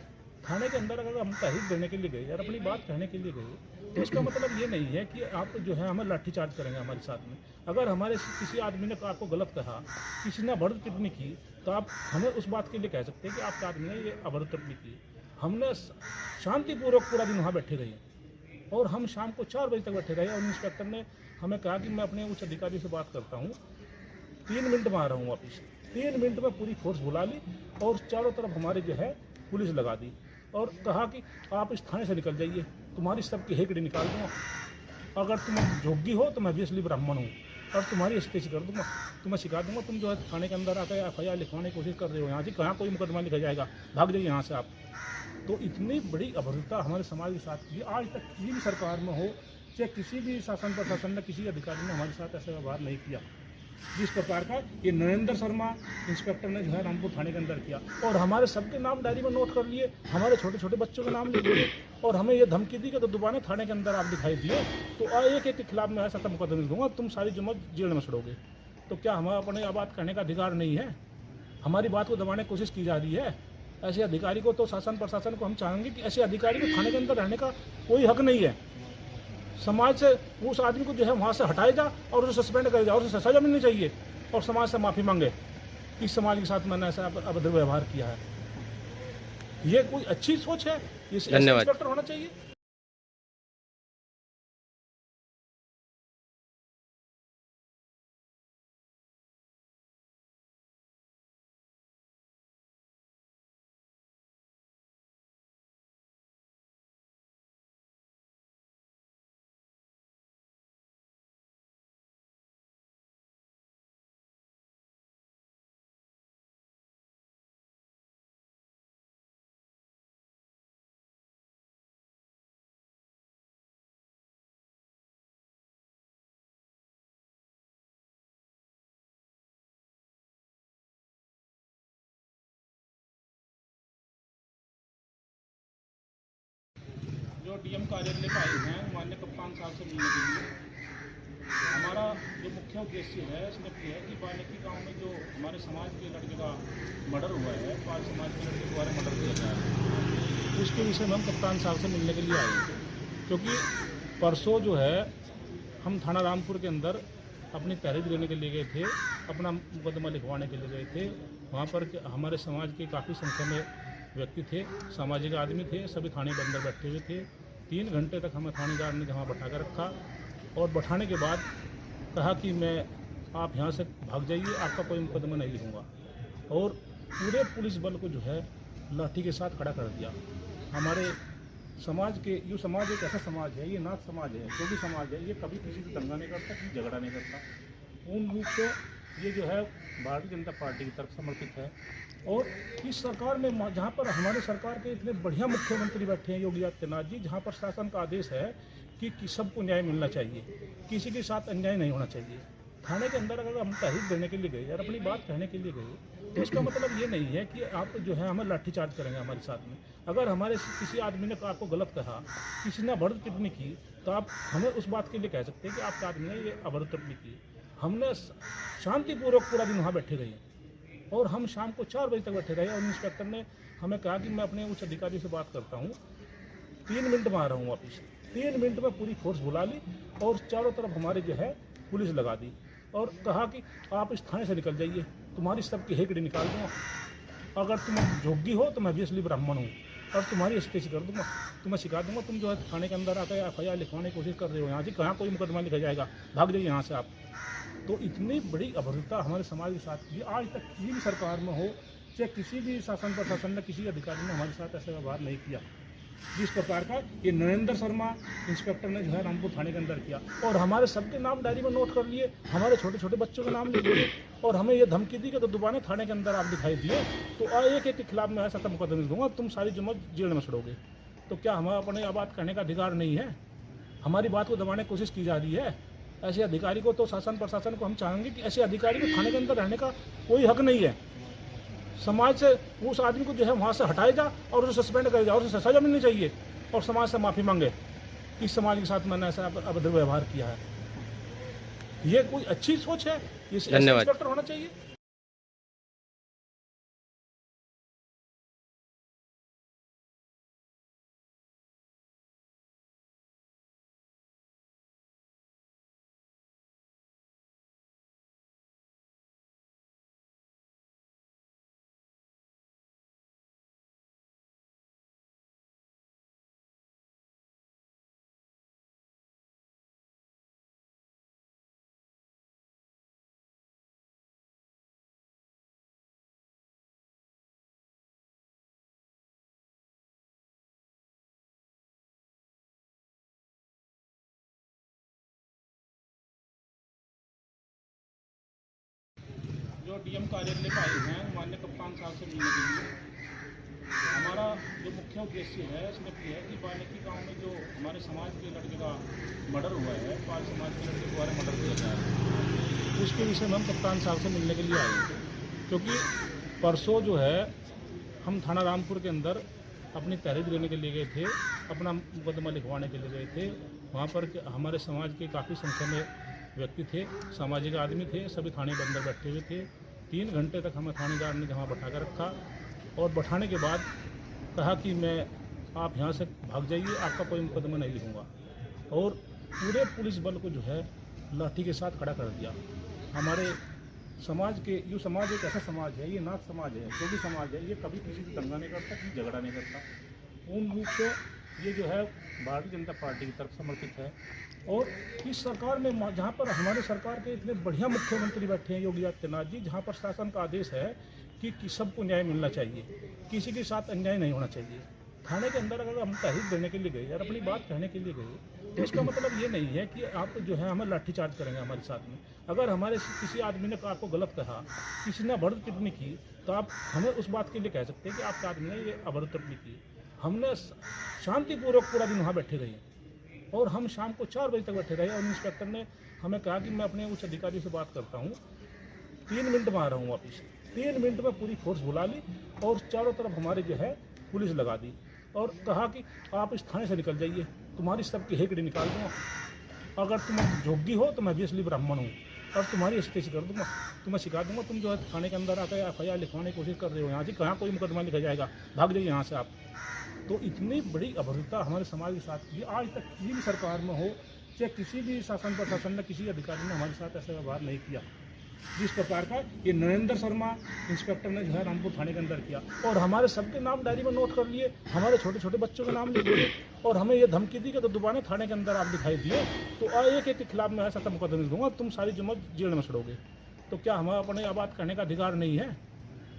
A: थाने के अंदर अगर हम तहरीर देने के लिए गए और अपनी बात कहने के लिए गए तो इसका मतलब ये नहीं है कि आप जो है हमें लाठीचार्ज करेंगे हमारे साथ में। अगर हमारे किसी आदमी ने आपको गलत कहा, किसी ने अभद्र टिप्पणी की, तो आप हमें उस बात के लिए कह सकते हैं कि आपके आदमी ने ये अभद्र टिप्पणी की। हमने शांतिपूर्वक पूरा दिन वहाँ बैठे रहे और हम शाम को 4 बजे तक बैठे रहे और इंस्पेक्टर ने हमें कहा कि मैं अपने उच्च अधिकारी से बात करता हूँ, 3 मिनट में आ रहा हूँ वापिस। 3 मिनट में पूरी फोर्स बुला ली और चारों तरफ हमारे जो है पुलिस लगा दी और कहा कि आप इस थाने से निकल जाइए, तुम्हारी सबकी हेकड़ी निकाल दूँगा। अगर तुम जोगी हो तो मैं ऑब्वियसली ब्राह्मण हूँ और तुम्हारी स्टेज कर दूँगा, तुम्हें सिखा दूँगा। तुम जो है थाने के अंदर आकर FIR लिखवाने की कोशिश कर रहे हो, यहाँ से कहाँ कोई मुकदमा लिखा जाएगा, भाग जाइए यहाँ से आप। तो इतनी बड़ी अभद्रता हमारे समाज के साथ की आज तक किसी भी सरकार में हो, चाहे किसी भी शासन प्रशासन ने, किसी अधिकारी ने हमारे साथ ऐसा व्यवहार नहीं किया जिस प्रकार का ये नरेंद्र शर्मा इंस्पेक्टर ने जो है रामपुर थाने के अंदर किया। और हमारे सबके नाम डायरी में नोट कर लिए, हमारे छोटे छोटे बच्चों के नाम लिख लिए और हमें ये धमकी दी कि तो दोबारा थाने के अंदर आप दिखाई दिए तो एक के खिलाफ मैं ऐसा मुकदमा दूंगा, तुम सारी जुम्मन जेल में सड़ोगे। तो क्या हमें अपने बात कहने का अधिकार नहीं है? हमारी बात को दबाने की कोशिश की जा रही है। ऐसे अधिकारी को तो शासन प्रशासन को हम चाहेंगे कि ऐसे अधिकारी को थाने के अंदर रहने का कोई हक नहीं है। समाज से उस आदमी को जो है वहाँ से हटाया जा और उसे सस्पेंड कर जा और उसे सजा मिलनी चाहिए और समाज से माफ़ी मांगे कि समाज के साथ मैंने ऐसा अभद्र व्यवहार किया है। ये कोई अच्छी सोच है? ये इंस्पेक्टर होना चाहिए? जो डीएम कार्यालय पर आए हैं माननीय कप्तान साहब से मिलने के लिए। हमारा जो मुख्य उद्देश्य है सिर्फ ये है कि वाल्मीकि गांव में जो हमारे समाज के लड़के का मर्डर हुआ है, पाल समाज के लड़के द्वारा मर्डर किया गया है, उसके विषय में हम कप्तान साहब से मिलने के लिए आए थे। क्योंकि परसों जो है हम थाना रामपुर के अंदर अपनी तहरीर देने के लिए गए थे, अपना मुकदमा लिखवाने के लिए गए थे। वहाँ पर हमारे समाज के काफ़ी संख्या में व्यक्ति थे, सामाजिक आदमी थे, सभी थाने के अंदर बैठे हुए थे। 3 घंटे तक हमें थानेदार ने वहाँ बैठा कर रखा और बैठाने के बाद कहा कि आप यहाँ से भाग जाइए, आपका कोई मुकदमा नहीं लिखूँगा। और पूरे पुलिस बल को जो है लाठी के साथ खड़ा कर दिया। हमारे समाज के जो समाज एक ऐसा समाज है, ये नाथ समाज है, जो भी समाज है, ये कभी किसी से दंगा नहीं करता, किसी झगड़ा नहीं करता। पूर्ण रूप से ये जो है भारतीय जनता पार्टी की तरफ समर्पित है। और इस सरकार में जहाँ पर हमारे सरकार के इतने बढ़िया मुख्यमंत्री बैठे हैं योगी आदित्यनाथ जी, जहाँ पर शासन का आदेश है कि सबको न्याय मिलना चाहिए, किसी के साथ अन्याय नहीं होना चाहिए। थाने के अंदर अगर हम तहरीर देने के लिए गए और अपनी बात कहने के लिए गए तो इसका मतलब ये नहीं है कि आप जो है हमें लाठीचार्ज करेंगे हमारे साथ में। अगर हमारे किसी आदमी ने आपको गलत कहा, किसी ने अभद्र टिप्पणी की, तो आप हमें उस बात के लिए कह सकते हैं कि आपके आदमी ने ये अभद्र टिप्पणी की। हमने शांतिपूर्वक पूरा दिन वहाँ बैठे रहे और हम शाम को 4 बजे तक बैठे रहे और इंस्पेक्टर ने हमें कहा कि मैं अपने उच्च अधिकारी से बात करता हूँ, 3 मिनट में आ रहा हूँ वापिस। 3 मिनट में पूरी फोर्स बुला ली और चारों तरफ हमारे जो है पुलिस लगा दी और कहा कि आप इस थाने से निकल जाइए, तुम्हारी सबकी हेकड़ी निकाल दूंगा, अगर तुम जोगी हो तो मैं भी असली ब्राह्मण हूँ और तुम्हारी स्टेज कर दूंगा, तुम्हें सिखा दूंगा। तुम जो है थाने के अंदर आकर FIR लिखवाने की कोशिश कर रहे हो, यहाँ से कहाँ कोई मुकदमा लिखा जाएगा, भाग जाइए यहाँ से आप। तो इतनी बड़ी अभद्रता हमारे समाज के साथ की आज तक किसी भी सरकार में हो, चाहे किसी भी शासन प्रशासन ने, किसी अधिकारी ने हमारे साथ ऐसा व्यवहार नहीं किया जिस प्रकार का ये नरेंद्र शर्मा इंस्पेक्टर ने जो है रामपुर थाने के अंदर किया। और हमारे सबके नाम डायरी में नोट कर लिए, हमारे छोटे छोटे बच्चों के नाम लिख दिए और हमें ये धमकी दी कि तो दोबारा थाने के अंदर आप दिखाई दिए तो एक एक के खिलाफ मैं ऐसा मुकदमे दूंगा, तुम सारी जुम्मत जेल में सड़ोगे। तो क्या हमें अपने बात कहने का अधिकार नहीं है? हमारी बात को दबाने की कोशिश की जा रही है। ऐसे अधिकारी को तो शासन प्रशासन को हम चाहेंगे कि ऐसे अधिकारी को थाने के अंदर रहने का कोई हक नहीं है। समाज से उस आदमी को जो है वहाँ से हटाएगा और उसे सस्पेंड करेगा और उसे सजा मिलनी चाहिए और समाज से माफ़ी मांगे कि समाज के साथ मैंने ऐसा अभद्र व्यवहार किया है। ये कोई अच्छी सोच है? ये इंस्पेक्टर होना चाहिए? जो DM कार्यालय में आए हैं माननीय कप्तान साहब से मिलने के लिए, हमारा जो मुख्य उद्देश्य है इसमें यह है कि बाल्मीकि गांव में जो हमारे समाज के लड़के का मर्डर हुआ है, पाल समाज के लड़के द्वारा मर्डर किया गया है, उसके विषय में हम कप्तान साहब से मिलने के लिए आए थे। क्योंकि परसों जो है हम थाना रामपुर के अंदर अपनी तहरीर देने के लिए गए थे, अपना मुकदमा लिखवाने के लिए गए थे। वहाँ पर हमारे समाज के काफ़ी संख्या में व्यक्ति थे, सामाजिक आदमी थे, सभी थाने के अंदर बैठे हुए थे। 3 घंटे तक हमें थानेदार ने वहाँ बैठा कर रखा और बैठाने के बाद कहा कि आप यहाँ से भाग जाइए, आपका कोई मुकदमा नहीं लिखूँगा। और पूरे पुलिस बल को जो है लाठी के साथ खड़ा कर दिया। हमारे समाज के जो समाज एक ऐसा समाज है, ये नाथ समाज है, जो भी समाज है, ये कभी किसी से दंगा नहीं करता, किसी झगड़ा नहीं करता। पूर्ण रूप से ये जो है भारतीय जनता पार्टी की तरफ समर्पित है। और इस सरकार में जहाँ पर हमारे सरकार के इतने बढ़िया मुख्यमंत्री बैठे हैं योगी आदित्यनाथ जी, जहाँ पर शासन का आदेश है कि सबको न्याय मिलना चाहिए, किसी के साथ अन्याय नहीं होना चाहिए। थाने के अंदर अगर हम तहरीर देने के लिए गए और अपनी बात कहने के लिए गए तो इसका मतलब ये नहीं है कि आप जो है हमें लाठीचार्ज करेंगे हमारे साथ में। अगर हमारे किसी आदमी ने आपको गलत कहा, किसी ने अभद्र टिप्पणी की, तो आप हमें उस बात के लिए कह सकते हैं कि आपके आदमी ने ये अभद्र टिप्पणी की। हमने शांतिपूर्वक पूरा दिन वहाँ बैठे रहे और हम शाम को 4 बजे तक बैठे रहे और इंस्पेक्टर ने हमें कहा कि मैं अपने उच्च अधिकारी से बात करता हूँ, 3 मिनट में आ रहा हूँ वापस। 3 मिनट में पूरी फोर्स बुला ली और चारों तरफ हमारे जो है पुलिस लगा दी और कहा कि आप इस थाने से निकल जाइए, तुम्हारी सबकी हेकड़ी निकाल दूंगा, अगर तुम जोगी हो तो मैं भी असली ब्राह्मण हूँ और तुम्हारी स्टेज कर दूंगा, तुम्हें सिखा दूंगा। तुम जो है थाने के अंदर आकर FIR लिखवाने की कोशिश कर रहे हो, यहाँ से कहाँ कोई मुकदमा लिखा जाएगा, भाग जाइए यहाँ से आप। तो इतनी बड़ी अभद्रता हमारे समाज के साथ की आज तक किसी भी सरकार में हो, चाहे किसी भी शासन प्रशासन ने, किसी अधिकारी ने हमारे साथ ऐसा व्यवहार नहीं किया जिस प्रकार का ये नरेंद्र शर्मा इंस्पेक्टर ने जो है रामपुर थाने के अंदर किया। और हमारे सबके नाम डायरी में नोट कर लिए, हमारे छोटे छोटे बच्चों के नाम लिख दिए और हमें ये धमकी दी कि तो दोबारा थाने के अंदर आप दिखाई दिए तो एक एक के खिलाफ मैं ऐसा मुकदमे दूंगा, तुम सारी जुम्मत जेल में सड़ोगे। तो क्या हमें अपने बात कहने का अधिकार नहीं है?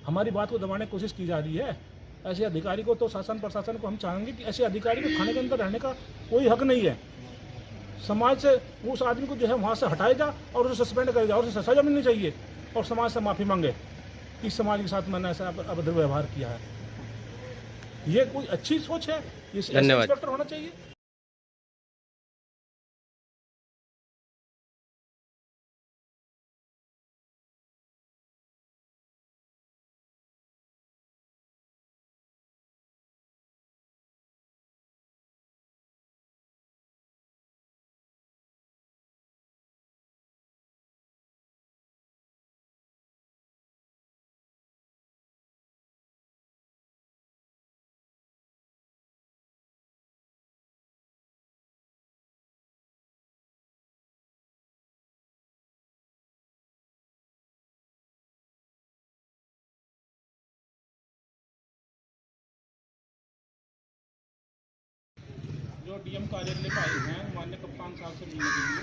A: हमारी बात को दबाने की कोशिश की जा रही है। ऐसे अधिकारी को तो शासन प्रशासन को हम चाहेंगे कि ऐसे अधिकारी को थाने के अंदर रहने का कोई हक नहीं है। समाज से उस आदमी को जो है वहाँ से हटाएगा और उसे सस्पेंड करेगा और उसे सजा मिलनी चाहिए और समाज से माफ़ी मांगे कि समाज के साथ मैंने ऐसा अभद्र व्यवहार किया है। ये कोई अच्छी सोच है? ये इंस्पेक्टर होना चाहिए? जो डीएम कार्यालय में आए हैं माननीय कप्तान साहब से मिलने के लिए।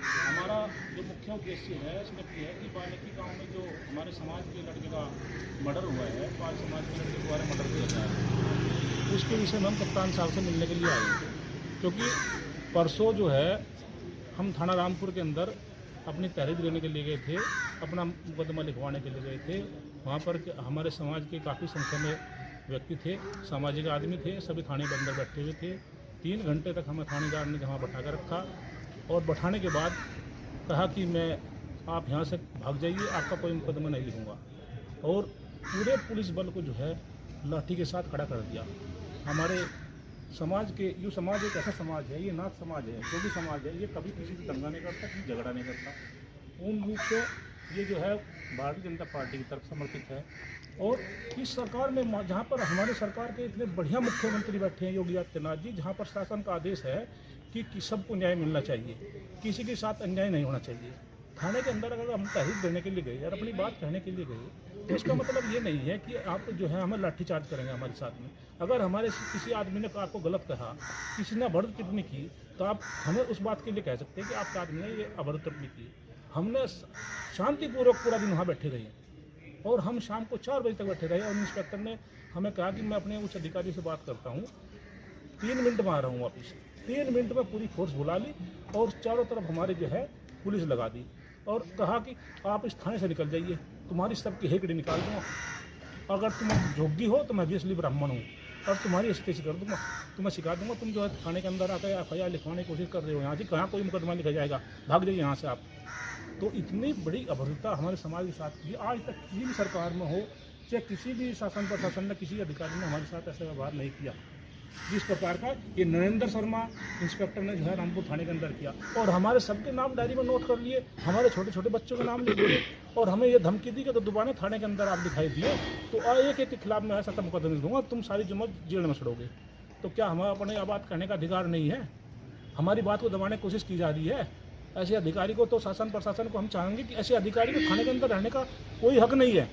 A: हमारा जो मुख्य उद्देश्य है इसमें यह है कि वाल्मीकि गांव में जो हमारे समाज के लड़के का मर्डर हुआ है, पाल समाज के लड़के द्वारा मर्डर किया गया है, उसके विषय में हम कप्तान साहब से मिलने के लिए आए थे। क्योंकि परसों जो है हम थाना रामपुर के अंदर अपनी तहरीर देने के लिए गए थे, अपना मुकदमा लिखवाने के लिए गए थे। वहाँ पर हमारे समाज के काफ़ी संख्या में व्यक्ति थे, सामाजिक आदमी थे, सभी थाने के अंदर बैठे हुए थे। 3 घंटे तक हमें थानेदार ने वहाँ बैठा कर रखा और बैठाने के बाद कहा कि आप यहाँ से भाग जाइए, आपका कोई मुकदमा नहीं लिखूँगा। और पूरे पुलिस बल को जो है लाठी के साथ खड़ा कर दिया। हमारे समाज के समाज एक ऐसा समाज है, ये नाथ समाज है, जो भी समाज है, ये कभी किसी से दंगा नहीं करता, किसी झगड़ा नहीं करता। पूर्ण रूप से ये जो है भारतीय जनता पार्टी की तरफ समर्पित है। और इस सरकार में जहाँ पर हमारे सरकार के इतने बढ़िया मुख्यमंत्री बैठे हैं योगी आदित्यनाथ जी, जहाँ पर शासन का आदेश है कि सबको न्याय मिलना चाहिए, किसी के साथ अन्याय नहीं होना चाहिए। थाने के अंदर अगर हम तहरीर देने के लिए गए और अपनी बात कहने के लिए गए तो इसका मतलब ये नहीं है कि आप जो है हमें लाठीचार्ज करेंगे हमारे साथ में। अगर हमारे किसी आदमी ने आपको गलत कहा, किसी ने अभद्र टिप्पणी की, तो आप हमें उस बात के लिए कह सकते हैं कि आपका आदमी ने ये अभद्र टिप्पणी की। हमने शांतिपूर्वक पूरा दिन वहाँ बैठे रहे और हम शाम को 4 बजे तक बैठे रहे और इंस्पेक्टर ने हमें कहा कि मैं अपने उच्च अधिकारी से बात करता हूँ, 3 मिनट में आ रहा हूँ वापिस। 3 मिनट में पूरी फोर्स बुला ली और चारों तरफ हमारे जो है पुलिस लगा दी और कहा कि आप इस थाने से निकल जाइए, तुम्हारी सबकी हेकड़ी निकाल दूँगा, अगर तुम जोगी हो तो मैं भी असली ब्राह्मण हूँ और तुम्हारी स्थिति कर दूँगा, तुम्हें सिखा दूँगा। तुम जो है थाने के अंदर आकर FIR लिखवाने की कोशिश कर रहे हो, यहाँ से कहाँ कोई मुकदमा लिखा जाएगा, भाग जाइए यहाँ से आप। तो इतनी बड़ी अभद्रता हमारे समाज के साथ की आज तक किसी भी सरकार में हो, चाहे किसी भी शासन प्रशासन ने, किसी अधिकारी ने हमारे साथ ऐसा व्यवहार नहीं किया जिस प्रकार का ये नरेंद्र शर्मा इंस्पेक्टर ने जो है रामपुर थाने के अंदर किया। और हमारे सबके नाम डायरी में नोट कर लिए, हमारे छोटे छोटे बच्चों के नाम लिख लिए और हमें ये धमकी दी कि तो दोबारा थाने के अंदर आप दिखाई दिए तो एक के खिलाफ मैं ऐसा मुकदमा दूंगा, तुम सारी जुम्मन जेल में सड़ोगे। तो क्या हमें अपने बात कहने का अधिकार नहीं है? हमारी बात को दबाने की कोशिश की जा रही है। ऐसे अधिकारी को तो शासन प्रशासन को हम चाहेंगे कि ऐसे अधिकारी को थाने के अंदर रहने का कोई हक नहीं है।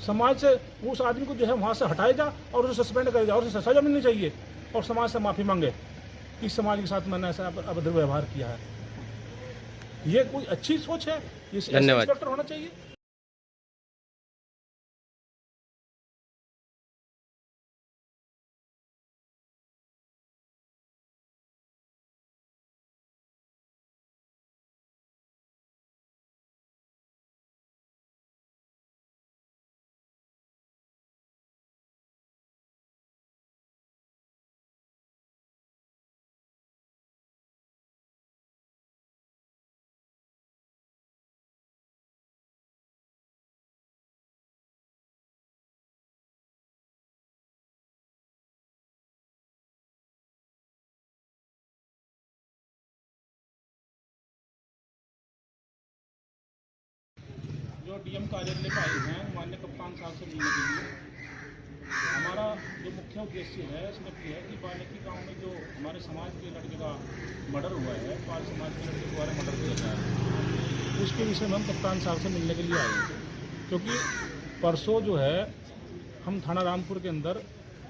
A: समाज से उस आदमी को जो है वहाँ से हटाया जा और उसे सस्पेंड कर जा और उसे सजा मिलनी चाहिए और समाज से माफ़ी मांगे कि समाज के साथ मैंने ऐसा अभद्र व्यवहार किया है। ये कोई अच्छी सोच है? ये इंस्पेक्टर होना चाहिए? जो डीएम कार्यालय में आए हैं माननीय कप्तान साहब से मिलने के लिए। हमारा जो मुख्य उद्देश्य है इसमें यह है कि वाल्मीकि गांव में जो हमारे समाज के लड़के का मर्डर हुआ है, पाल समाज के लड़के द्वारा मर्डर किया गया है, उसके विषय में हम कप्तान साहब से मिलने के लिए आए थे। क्योंकि परसों जो है हम थाना रामपुर के अंदर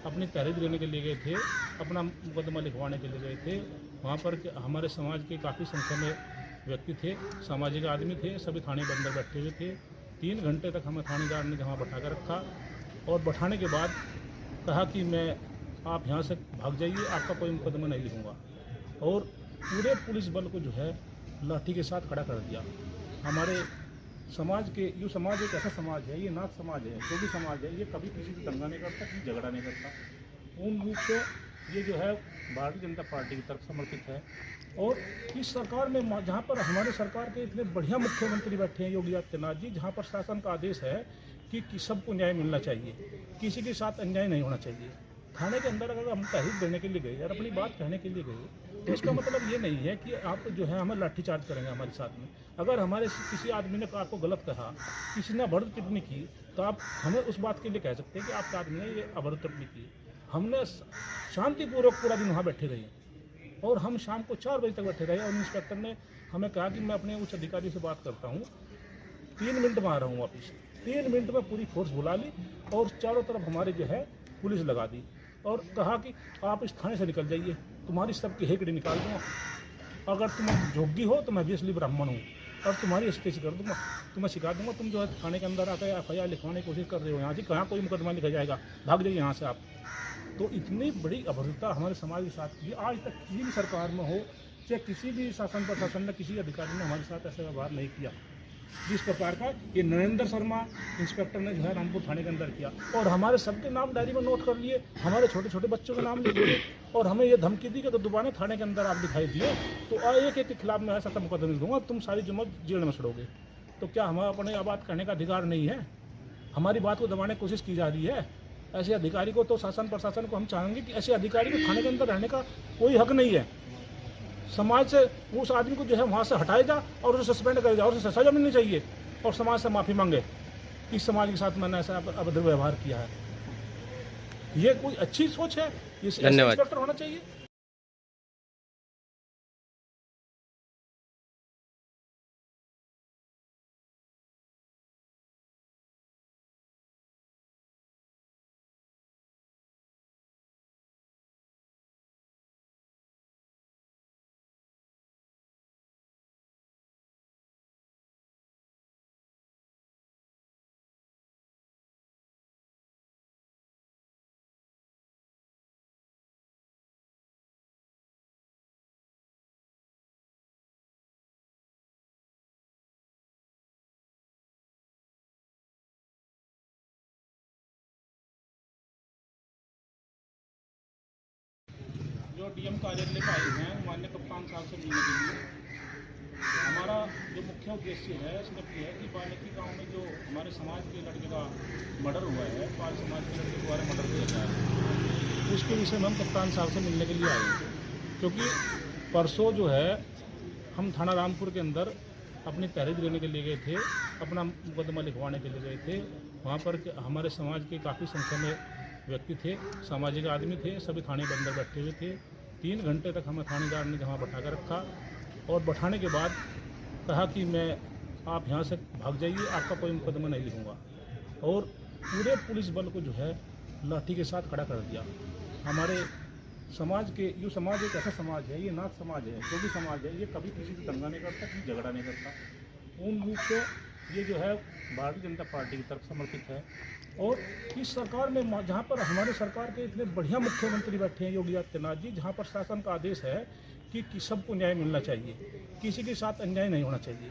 A: अपनी तहरीर देने के लिए गए थे, अपना मुकदमा लिखवाने के लिए गए थे। वहाँ पर हमारे समाज के काफ़ी संख्या में व्यक्ति थे, सामाजिक आदमी थे, सभी थाने के अंदर बैठे हुए थे। 3 घंटे तक हमें थानेदार ने वहाँ बैठा कर रखा और बैठाने के बाद कहा कि आप यहाँ से भाग जाइए, आपका कोई मुकदमा नहीं लिखूँगा। और पूरे पुलिस बल को जो है लाठी के साथ खड़ा कर दिया। हमारे समाज के समाज एक ऐसा समाज है, ये नाथ समाज है, जो भी समाज है, ये कभी किसी से दंगा नहीं करता, किसी झगड़ा नहीं करता। पूर्ण रूप से ये जो है भारतीय जनता पार्टी की तरफ समर्पित है। और इस सरकार में जहाँ पर हमारे सरकार के इतने बढ़िया मुख्यमंत्री बैठे हैं योगी आदित्यनाथ जी, जहाँ पर शासन का आदेश है कि सबको न्याय मिलना चाहिए, किसी के साथ अन्याय नहीं होना चाहिए। थाने के अंदर अगर हम तहरीर देने के लिए गए और अपनी बात कहने के लिए गए तो इसका मतलब ये नहीं है कि आप जो है हमें लाठीचार्ज करेंगे हमारे साथ में। अगर हमारे किसी आदमी ने आपको गलत कहा, किसी ने अभद्र टिप्पणी की, तो आप हमें उस बात के लिए कह सकते हैं कि आपका आदमी ने ये अभद्र टिप्पणी की। हमने शांतिपूर्वक पूरा दिन वहाँ बैठे रहे और हम शाम को 4 बजे तक बैठे रहे और इंस्पेक्टर ने हमें कहा कि मैं अपने उच्च अधिकारी से बात करता हूँ, 3 मिनट में आ रहा हूँ वापिस। 3 मिनट में पूरी फोर्स बुला ली और चारों तरफ हमारे जो है पुलिस लगा दी और कहा कि आप इस थाने से निकल जाइए, तुम्हारी सबकी हेकड़ी निकाल दूंगा, अगर तुम जोगी हो तो मैं भी असली ब्राह्मण हूँ और तुम्हारी स्टेज कर दूंगा, तुम्हें सिखा दूंगा। तुम जो है थाने के अंदर आकर FIR लिखवाने की कोशिश कर रहे हो, यहाँ से कहाँ कोई मुकदमा लिखा जाएगा, भाग जाइए यहाँ से आप। तो इतनी बड़ी अभद्रता हमारे समाज के साथ की आज तक किसी भी सरकार में हो, चाहे किसी भी शासन प्रशासन ने, किसी अधिकारी ने हमारे साथ ऐसा व्यवहार नहीं किया जिस प्रकार का ये नरेंद्र शर्मा इंस्पेक्टर ने जो है रामपुर थाने के अंदर किया। और हमारे सबके नाम डायरी में नोट कर लिए, हमारे छोटे छोटे बच्चों के नाम लिख लिए और हमें ये धमकी दी कि तो दोबारा थाने के अंदर आप दिखाई दिए तो एक एक के खिलाफ मैं ऐसा मुकदमा दूंगा, तुम सारी जुम्मत जेल में सड़ोगे। तो क्या हमें अपने बात करने का अधिकार नहीं है? हमारी बात को दबाने की कोशिश की जा रही है। ऐसे अधिकारी को तो शासन प्रशासन को हम चाहेंगे कि ऐसे अधिकारी को थाने के अंदर रहने का कोई हक नहीं है। समाज से उस आदमी को जो है वहाँ से हटाया जा और उसे सस्पेंड कर जाए और उसे सजा मिलनी चाहिए और समाज से माफ़ी मांगे कि समाज के साथ मैंने ऐसा अभद्र व्यवहार किया है। ये कोई अच्छी सोच है? ये इंस्पेक्टर होना चाहिए? जो DM कार्यालय में आए हैं माननीय कप्तान साहब से मिलने के लिए, हमारा जो मुख्य उद्देश्य है सिर्फ ये है कि बाल्मीकि गांव में जो हमारे समाज के लड़के का मर्डर हुआ है, पाल समाज के लड़के द्वारा मर्डर किया गया है, उसके विषय में हम कप्तान साहब से मिलने के लिए आए थे। क्योंकि परसों जो है हम थाना रामपुर के अंदर अपनी तहरीर देने के लिए गए थे, अपना मुकदमा लिखवाने के लिए गए थे। वहाँ पर हमारे समाज के काफ़ी संख्या में व्यक्ति थे, सामाजिक आदमी थे, सभी थाने के अंदर बैठे हुए थे। 3 घंटे तक हमें थानेदार ने वहाँ बैठा कर रखा और बैठाने के बाद कहा कि आप यहाँ से भाग जाइए, आपका कोई मुकदमा नहीं लिखूँगा। और पूरे पुलिस बल को जो है लाठी के साथ खड़ा कर दिया। हमारे समाज के जो समाज एक ऐसा समाज है, ये नाथ समाज है, जो भी समाज है, ये कभी किसी से दंगा नहीं करता, किसी झगड़ा नहीं करता। पूर्ण रूप से ये जो है भारतीय जनता पार्टी की तरफ समर्पित है। और इस सरकार में जहाँ पर हमारे सरकार के इतने बढ़िया मुख्यमंत्री बैठे हैं योगी आदित्यनाथ जी, जहाँ पर शासन का आदेश है कि सबको न्याय मिलना चाहिए, किसी के साथ अन्याय नहीं होना चाहिए।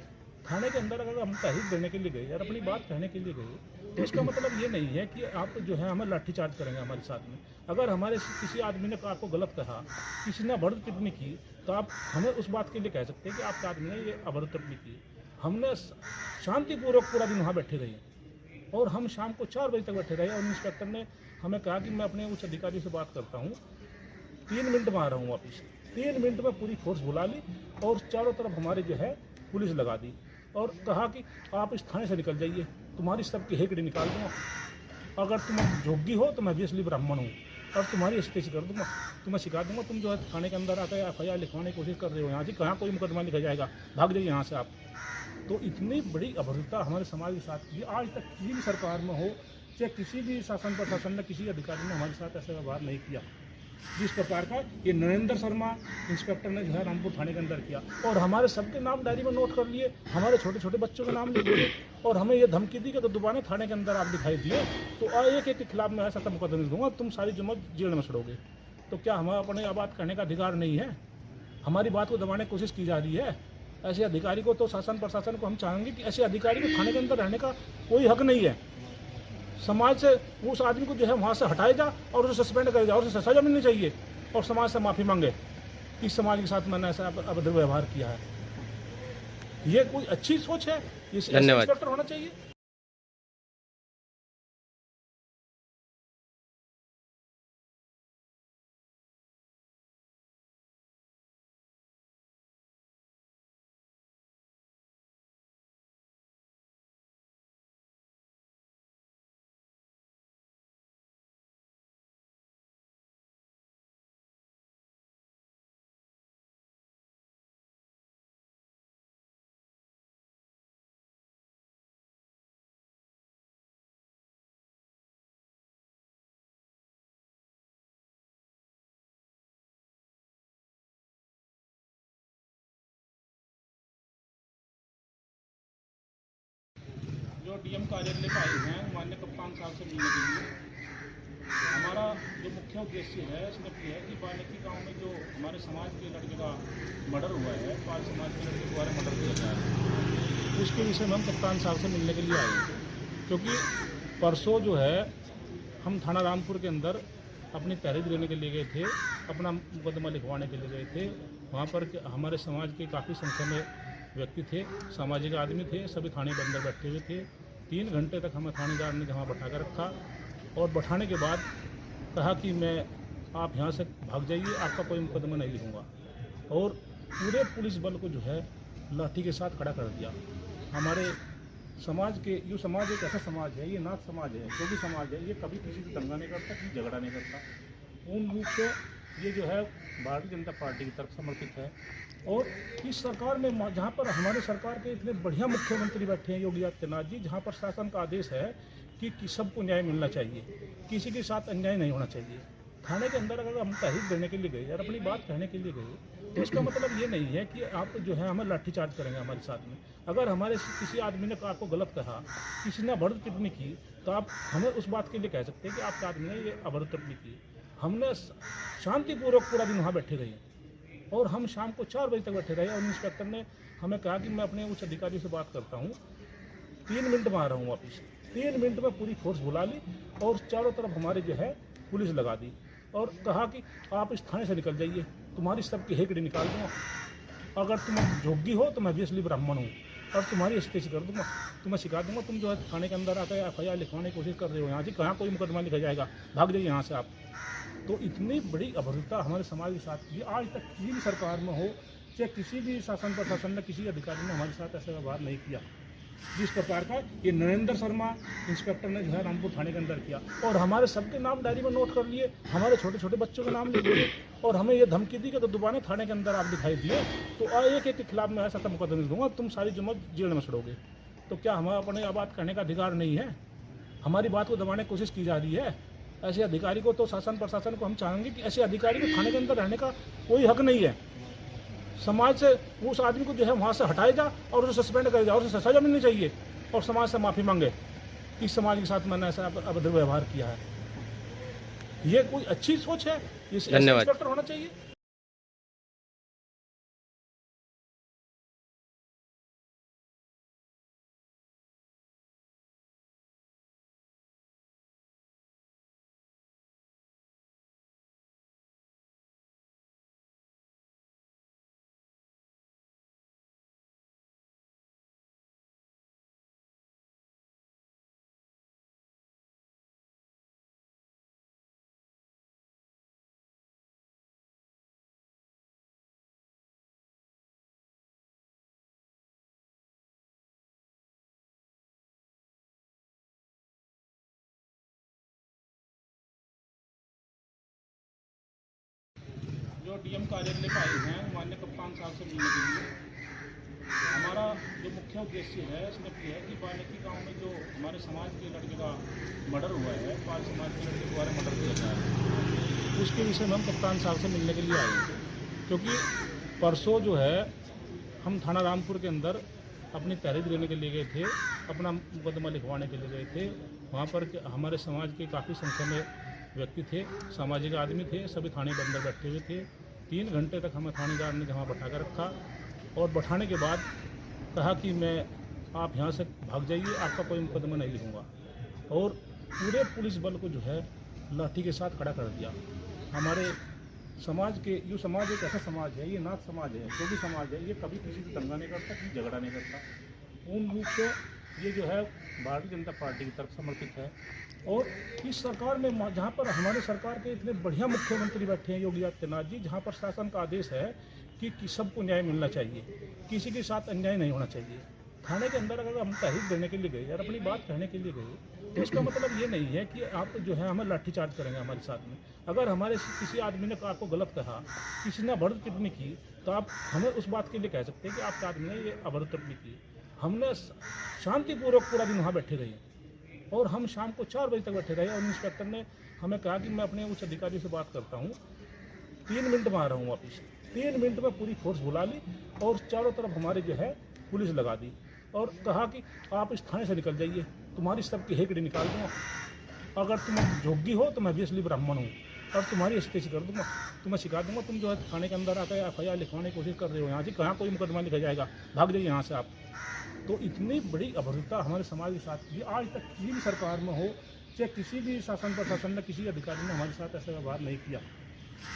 A: थाने के अंदर अगर हम तहरीर देने के लिए गए और अपनी बात कहने के लिए गए तो इसका मतलब ये नहीं है कि आप जो है हमें लाठीचार्ज करेंगे हमारे साथ में। अगर हमारे किसी आदमी ने आपको गलत कहा, किसी ने अभद्र टिप्पणी की, तो आप हमें उस बात के लिए कह सकते हैं कि आपके आदमी ने ये अभद्र टिप्पणी की। हमने शांतिपूर्वक पूरा दिन वहाँ बैठे रहे और हम शाम को 4 बजे तक बैठे रहे और इंस्पेक्टर ने हमें कहा कि मैं अपने उच्च अधिकारी से बात करता हूँ, 3 मिनट में आ रहा हूँ वापिस। 3 मिनट में पूरी फोर्स बुला ली और चारों तरफ हमारे जो है पुलिस लगा दी और कहा कि आप इस थाने से निकल जाइए, तुम्हारी सबकी हेकड़ी निकाल दूंगा, अगर तुम जोगी हो तो मैं भी असली ब्राह्मण हूँ और तुम्हारी स्टेज कर दूंगा, तुम्हें सिखा दूंगा। तुम जो है थाने के अंदर आकर FIR लिखवाने की कोशिश कर रहे हो, यहाँ से कहाँ कोई मुकदमा लिखा जाएगा, भाग जाइए यहाँ से आप। तो इतनी बड़ी अभद्रता हमारे समाज के साथ की आज तक किसी भी सरकार में हो, चाहे किसी भी शासन प्रशासन ने, किसी अधिकारी ने हमारे साथ ऐसा व्यवहार नहीं किया जिस प्रकार का ये नरेंद्र शर्मा इंस्पेक्टर ने जो है रामपुर थाने के अंदर किया। और हमारे सबके नाम डायरी में नोट कर लिए, हमारे छोटे छोटे बच्चों के नाम लिख लिए और हमें ये धमकी दी कि तो दोबारा थाने के अंदर आप दिखाई दिए तो एक एक के खिलाफ मैं ऐसा मुकदमा दूंगा, तुम सारी जुम्मत जेल में सड़ोगे। तो क्या हमें अपने बात करने का अधिकार नहीं है? हमारी बात को दबाने की कोशिश की जा रही है। ऐसे अधिकारी को तो शासन प्रशासन को हम चाहेंगे कि ऐसे अधिकारी को थाने के अंदर रहने का कोई हक नहीं है। समाज से उस आदमी को जो है वहाँ से हटाया जा और उसे सस्पेंड कर जाए और उसे सजा मिलनी चाहिए और समाज से माफ़ी मांगे कि समाज के साथ मैंने ऐसा अभद्र व्यवहार किया है। ये कोई अच्छी सोच है? ये इंस्पेक्टर होना चाहिए? डीएम कार्यालय में आए हैं माननीय कप्तान साहब से मिलने के लिए। हमारा जो मुख्य उद्देश्य है सिर्फ ये है कि बाल्मीकि गांव में जो हमारे समाज के लड़के का मर्डर हुआ है, पाल समाज के लड़के द्वारा मर्डर किया गया है, उसके विषय में हम कप्तान साहब से मिलने के लिए आए थे। क्योंकि परसों जो है हम थाना रामपुर के अंदर अपनी तहरीर देने के लिए गए थे, अपना मुकदमा लिखवाने के लिए गए थे। वहाँ पर हमारे समाज के काफ़ी संख्या में व्यक्ति थे, सामाजिक आदमी थे, सभी थाने के अंदर बैठे हुए थे। 3 घंटे तक हमें थानेदार ने वहाँ बैठा कर रखा और बैठाने के बाद कहा कि आप यहाँ से भाग जाइए, आपका कोई मुकदमा नहीं लिखूँगा। और पूरे पुलिस बल को जो है लाठी के साथ खड़ा कर दिया। हमारे समाज के जो समाज एक ऐसा समाज है, ये नाथ समाज है, जो भी समाज है, ये कभी किसी से दंगा नहीं करता, किसी झगड़ा नहीं करता। पूर्ण रूप से ये जो है भारतीय जनता पार्टी की तरफ समर्पित है। और इस सरकार में जहाँ पर हमारे सरकार के इतने बढ़िया मुख्यमंत्री बैठे हैं योगी आदित्यनाथ जी, जहाँ पर शासन का आदेश है कि सबको न्याय मिलना चाहिए, किसी के साथ अन्याय नहीं होना चाहिए। थाने के अंदर अगर हम तहरीर देने के लिए गए और अपनी बात कहने के लिए गए तो इसका मतलब ये नहीं है कि आप जो है हमें लाठीचार्ज करेंगे हमारे साथ में। अगर हमारे किसी आदमी ने आपको गलत कहा, किसी ने अभद्र टिप्पणी की, तो आप हमें उस बात के लिए कह सकते हैं कि आपके आदमी ने ये अभद्र टिप्पणी की। हमने शांतिपूर्वक पूरा दिन वहाँ बैठे रहे और हम शाम को 4 बजे तक बैठे रहे और इंस्पेक्टर ने हमें कहा कि मैं अपने उच्च अधिकारी से बात करता हूँ, 3 मिनट में आ रहा हूँ वापिस। 3 मिनट में पूरी फोर्स बुला ली और चारों तरफ हमारे जो है पुलिस लगा दी और कहा कि आप इस थाने से निकल जाइए, तुम्हारी सबकी हेकड़ी निकाल दूँगा। अगर तुम जोगी हो तो मैं ऑब्वियसली ब्राह्मण हूँ और तुम्हारी स्टेज कर दूँगा, तुम्हें सिखा दूँगा। तुम जो है थाने के अंदर आकर FIR लिखवाने की कोशिश कर रहे हो, यहाँ जी कहाँ कोई मुकदमा लिखा जाएगा, भाग जाइए यहाँ से आप। तो इतनी बड़ी अभद्रता हमारे समाज के साथ की आज तक किसी भी सरकार में हो, चाहे किसी भी शासन प्रशासन ने, किसी अधिकारी ने हमारे साथ ऐसा व्यवहार नहीं किया जिस प्रकार का ये नरेंद्र शर्मा इंस्पेक्टर ने जो है रामपुर थाने के अंदर किया। और हमारे सबके नाम डायरी में नोट कर लिए, हमारे छोटे छोटे बच्चों के नाम लिख लिए और हमें ये धमकी दी कि तो दोबारा थाने के अंदर आप दिखाई दिए तो एक के खिलाफ मैं ऐसा मुकदमा दूंगा, तुम सारी जुम्मत जेल में सड़ोगे। तो क्या हमें अपने बात कहने का अधिकार नहीं है? हमारी बात को दबाने की कोशिश की जा रही है। ऐसे अधिकारी को तो शासन प्रशासन को हम चाहेंगे कि ऐसे अधिकारी को थाने के अंदर रहने का कोई हक नहीं है। समाज से उस आदमी को जो है वहाँ से हटाया जा और उसे सस्पेंड कर जा और उसे सजा मिलनी चाहिए और समाज से माफ़ी मांगे कि समाज के साथ मैंने ऐसा अभद्र व्यवहार किया है। ये कोई अच्छी सोच है? ये इंस्पेक्टर होना चाहिए? जो डीएम कार्यालय में आए हैं माननीय कप्तान साहब से मिलने के लिए। हमारा जो मुख्य उद्देश्य है सिर्फ ये है कि बाल्मीकि गांव में जो हमारे समाज के लड़के का मर्डर हुआ है, पाल समाज के लड़के द्वारा मर्डर किया गया है, उसके विषय में हम कप्तान साहब से मिलने के लिए आए थे। क्योंकि परसों जो है हम थाना रामपुर के अंदर अपनी तहरीर देने के लिए गए थे, अपना मुकदमा लिखवाने के लिए गए थे। वहाँ पर हमारे समाज के काफ़ी संख्या में व्यक्ति थे, सामाजिक आदमी थे, सभी थाने के अंदर बैठे हुए थे। 3 घंटे तक हमें थानेदार ने वहाँ बैठा कर रखा और बैठाने के बाद कहा कि आप यहाँ से भाग जाइए, आपका कोई मुकदमा नहीं लिखूँगा। और पूरे पुलिस बल को जो है लाठी के साथ खड़ा कर दिया। हमारे समाज के जो समाज एक ऐसा समाज है, ये नाथ समाज है, जो भी समाज है, ये कभी किसी से दंगा नहीं करता, किसी झगड़ा नहीं करता। पूर्ण रूप से ये जो है भारतीय जनता पार्टी की तरफ समर्पित है। और इस सरकार में जहाँ पर हमारे सरकार के इतने बढ़िया मुख्यमंत्री बैठे हैं योगी आदित्यनाथ जी, जहाँ पर शासन का आदेश है कि सबको न्याय मिलना चाहिए, किसी के साथ अन्याय नहीं होना चाहिए। थाने के अंदर अगर हम तहरीर देने के लिए गए और अपनी बात कहने के लिए गए तो इसका मतलब ये नहीं है कि आप जो है हमें लाठीचार्ज करेंगे हमारे साथ में। अगर हमारे किसी आदमी ने आपको गलत कहा, किसी ने अभद्र टिप्पणी की, तो आप हमें उस बात के लिए कह सकते हैं कि आपके आदमी ने ये अभद्र टिप्पणी की। हमने शांतिपूर्वक पूरा दिन वहाँ बैठे रहे और हम शाम को 4 बजे तक बैठे रहे और इंस्पेक्टर ने हमें कहा कि मैं अपने उच्च अधिकारी से बात करता हूँ, 3 मिनट में आ रहा हूँ वापिस। 3 मिनट में पूरी फोर्स बुला ली और चारों तरफ हमारे जो है पुलिस लगा दी और कहा कि आप इस थाने से निकल जाइए, तुम्हारी सबकी हेकड़ी निकाल दूंगा, अगर तुम जोगी हो तो मैं भी असली ब्राह्मण हूँ और तुम्हारी अस्थिति कर दूंगा, तुम्हें सिखा दूंगा। तुम जो है थाने के अंदर आकर FIR लिखवाने की कोशिश कर रहे हो, यहाँ से कहाँ कोई मुकदमा लिखा जाएगा, भाग जाइए यहाँ से आप। तो इतनी बड़ी अभद्रता हमारे समाज के साथ की आज तक किसी भी सरकार में हो, चाहे किसी भी शासन प्रशासन ने, किसी अधिकारी ने हमारे साथ ऐसा व्यवहार नहीं किया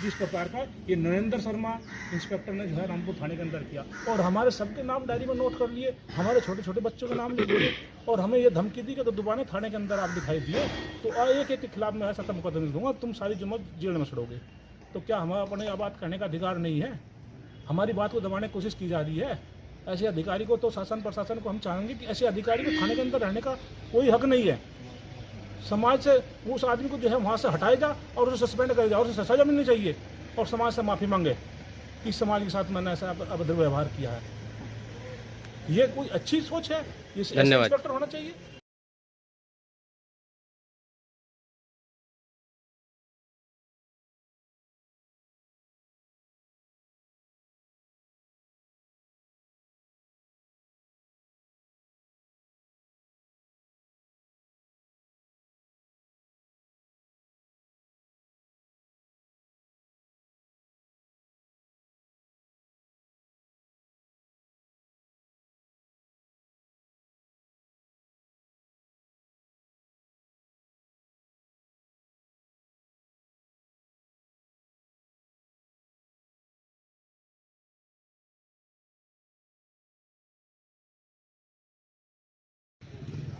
A: जिस प्रकार का ये नरेंद्र शर्मा इंस्पेक्टर ने जो है रामपुर थाने के अंदर किया। और हमारे सबके नाम डायरी में नोट कर लिए, हमारे छोटे छोटे बच्चों के नाम लिख दिए और हमें ये धमकी दी कि तो दोबारा थाने के अंदर आप दिखाई दिए तो एक के खिलाफ मैं ऐसा मुकदमा दूंगा, तुम सारी जुम्मत जेल में सड़ोगे। तो क्या हमें अपने बात करने का अधिकार नहीं है? हमारी बात को दबाने की कोशिश की जा रही है। ऐसे अधिकारी को तो शासन प्रशासन को हम चाहेंगे कि ऐसे अधिकारी को थाने के अंदर रहने का कोई हक नहीं है। समाज से उस आदमी को जो है वहाँ से हटाएगा और उसे सस्पेंड करेगा और उसे सजा मिलनी चाहिए और समाज से माफ़ी मांगे कि समाज के साथ मैंने ऐसा अभद्र व्यवहार किया है। ये कोई अच्छी सोच है? ये इंस्पेक्टर होना चाहिए?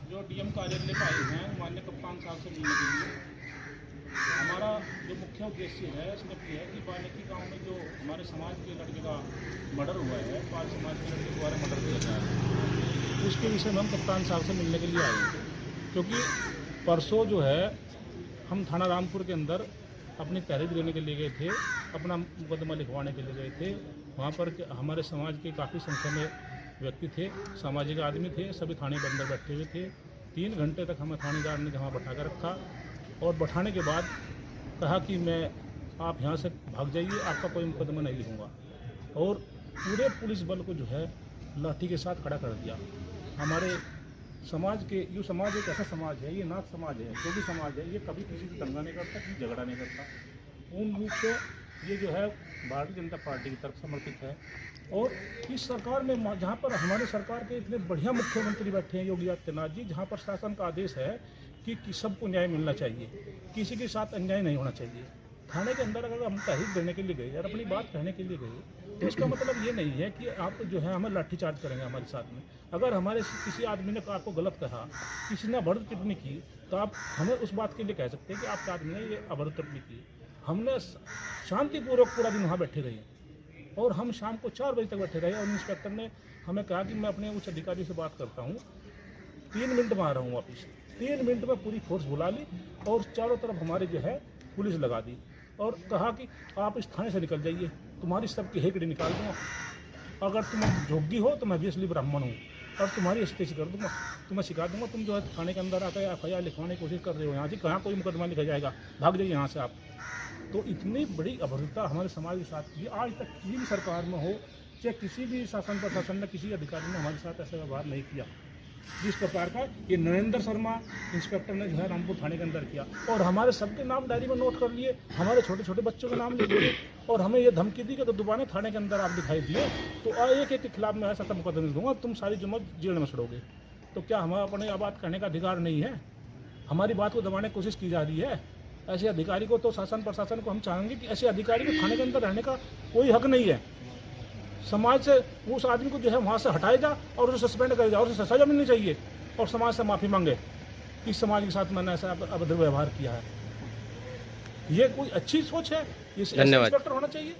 A: जो DM कार्यालय में आए हैं माननीय कप्तान साहब से मिलने के लिए, हमारा जो मुख्य उद्देश्य है सिर्फ ये है कि बाल्मीकि गांव में जो हमारे समाज के लड़के का मर्डर हुआ है, पाल समाज के लड़के द्वारा मर्डर किया गया है, उसके विषय में हम कप्तान साहब से मिलने के लिए आए थे। क्योंकि परसों जो है हम थाना रामपुर के अंदर अपनी तहरीर देने के लिए गए थे, अपना मुकदमा लिखवाने के लिए गए थे। वहाँ पर हमारे समाज के काफ़ी संख्या में व्यक्ति थे, सामाजिक आदमी थे, सभी थाने के अंदर बैठे हुए थे। 3 घंटे तक हमें थानेदार ने वहाँ बैठा कर रखा और बैठाने के बाद कहा कि आप यहाँ से भाग जाइए, आपका कोई मुकदमा नहीं लिखूँगा। और पूरे पुलिस बल को जो है लाठी के साथ खड़ा कर दिया। हमारे समाज के जो समाज एक ऐसा समाज है, ये नाथ समाज है, जो भी समाज है, ये कभी किसी से दंगा नहीं करता, किसी झगड़ा नहीं करता। पूर्ण रूप से ये जो है भारतीय जनता पार्टी की तरफ समर्पित है। और इस सरकार में जहाँ पर हमारे सरकार के इतने बढ़िया मुख्यमंत्री बैठे हैं योगी आदित्यनाथ जी, जहाँ पर शासन का आदेश है कि सबको न्याय मिलना चाहिए, किसी के साथ अन्याय नहीं होना चाहिए। थाने के अंदर अगर हम तहरीर देने के लिए गए और अपनी बात कहने के लिए गए तो इसका मतलब ये नहीं है कि आप जो है हमें लाठीचार्ज करेंगे हमारे साथ में। अगर हमारे किसी आदमी ने आपको गलत कहा, किसी ने अभद्र टिप्पणी की, तो आप हमें उस बात के लिए कह सकते हैं कि आपके आदमी ने ये अभद्र टिप्पणी की। हमने शांतिपूर्वक पूरा दिन वहाँ बैठे रहे और हम शाम को 4 बजे तक बैठे रहे और इंस्पेक्टर ने हमें कहा कि मैं अपने उच्च अधिकारी से बात करता हूँ, 3 मिनट में आ रहा हूँ वापिस। 3 मिनट में पूरी फोर्स बुला ली और चारों तरफ हमारे जो है पुलिस लगा दी और कहा कि आप इस थाने से निकल जाइए, तुम्हारी सबकी हेकड़ी निकाल दूंगा, अगर तुम जोगी हो तो मैं भी असली ब्राह्मण हूँ और तुम्हारी अस्थिति कर दूंगा, तुम्हें सिखा दूंगा। तुम जो है थाने के अंदर आकर FIR लिखवाने की कोशिश कर रहे हो, यहाँ से कहाँ कोई मुकदमा लिखा जाएगा, भाग जाइए यहाँ से आप। तो इतनी बड़ी अभद्रता हमारे समाज के साथ की आज तक किसी भी सरकार में हो, चाहे किसी भी शासन प्रशासन ने, किसी अधिकारी ने हमारे साथ ऐसा व्यवहार नहीं किया जिस प्रकार का ये नरेंद्र शर्मा इंस्पेक्टर ने जो है रामपुर थाने के अंदर किया। और हमारे सबके नाम डायरी में नोट कर लिए, हमारे छोटे छोटे बच्चों के नाम लिख दिए और हमें ये धमकी दी कि तो दोबारा थाने के अंदर आप दिखाई दिए तो एक के खिलाफ मैं ऐसा मुकदमा दूंगा, तुम सारी जुम्मत जेल में सड़ोगे। तो क्या हमें अपने बात करने का अधिकार नहीं है? हमारी बात को दबाने की कोशिश की जा रही है। ऐसे अधिकारी को तो शासन प्रशासन को हम चाहेंगे कि ऐसे अधिकारी को थाने के अंदर रहने का कोई हक नहीं है। समाज से उस आदमी को जो है वहाँ से हटाएगा और उसे सस्पेंड करेगा और उसे सजा मिलनी चाहिए और समाज से माफ़ी मांगे कि समाज के साथ मैंने ऐसा अभद्र व्यवहार किया है। ये कोई अच्छी सोच है? ये इंस्पेक्टर होना चाहिए?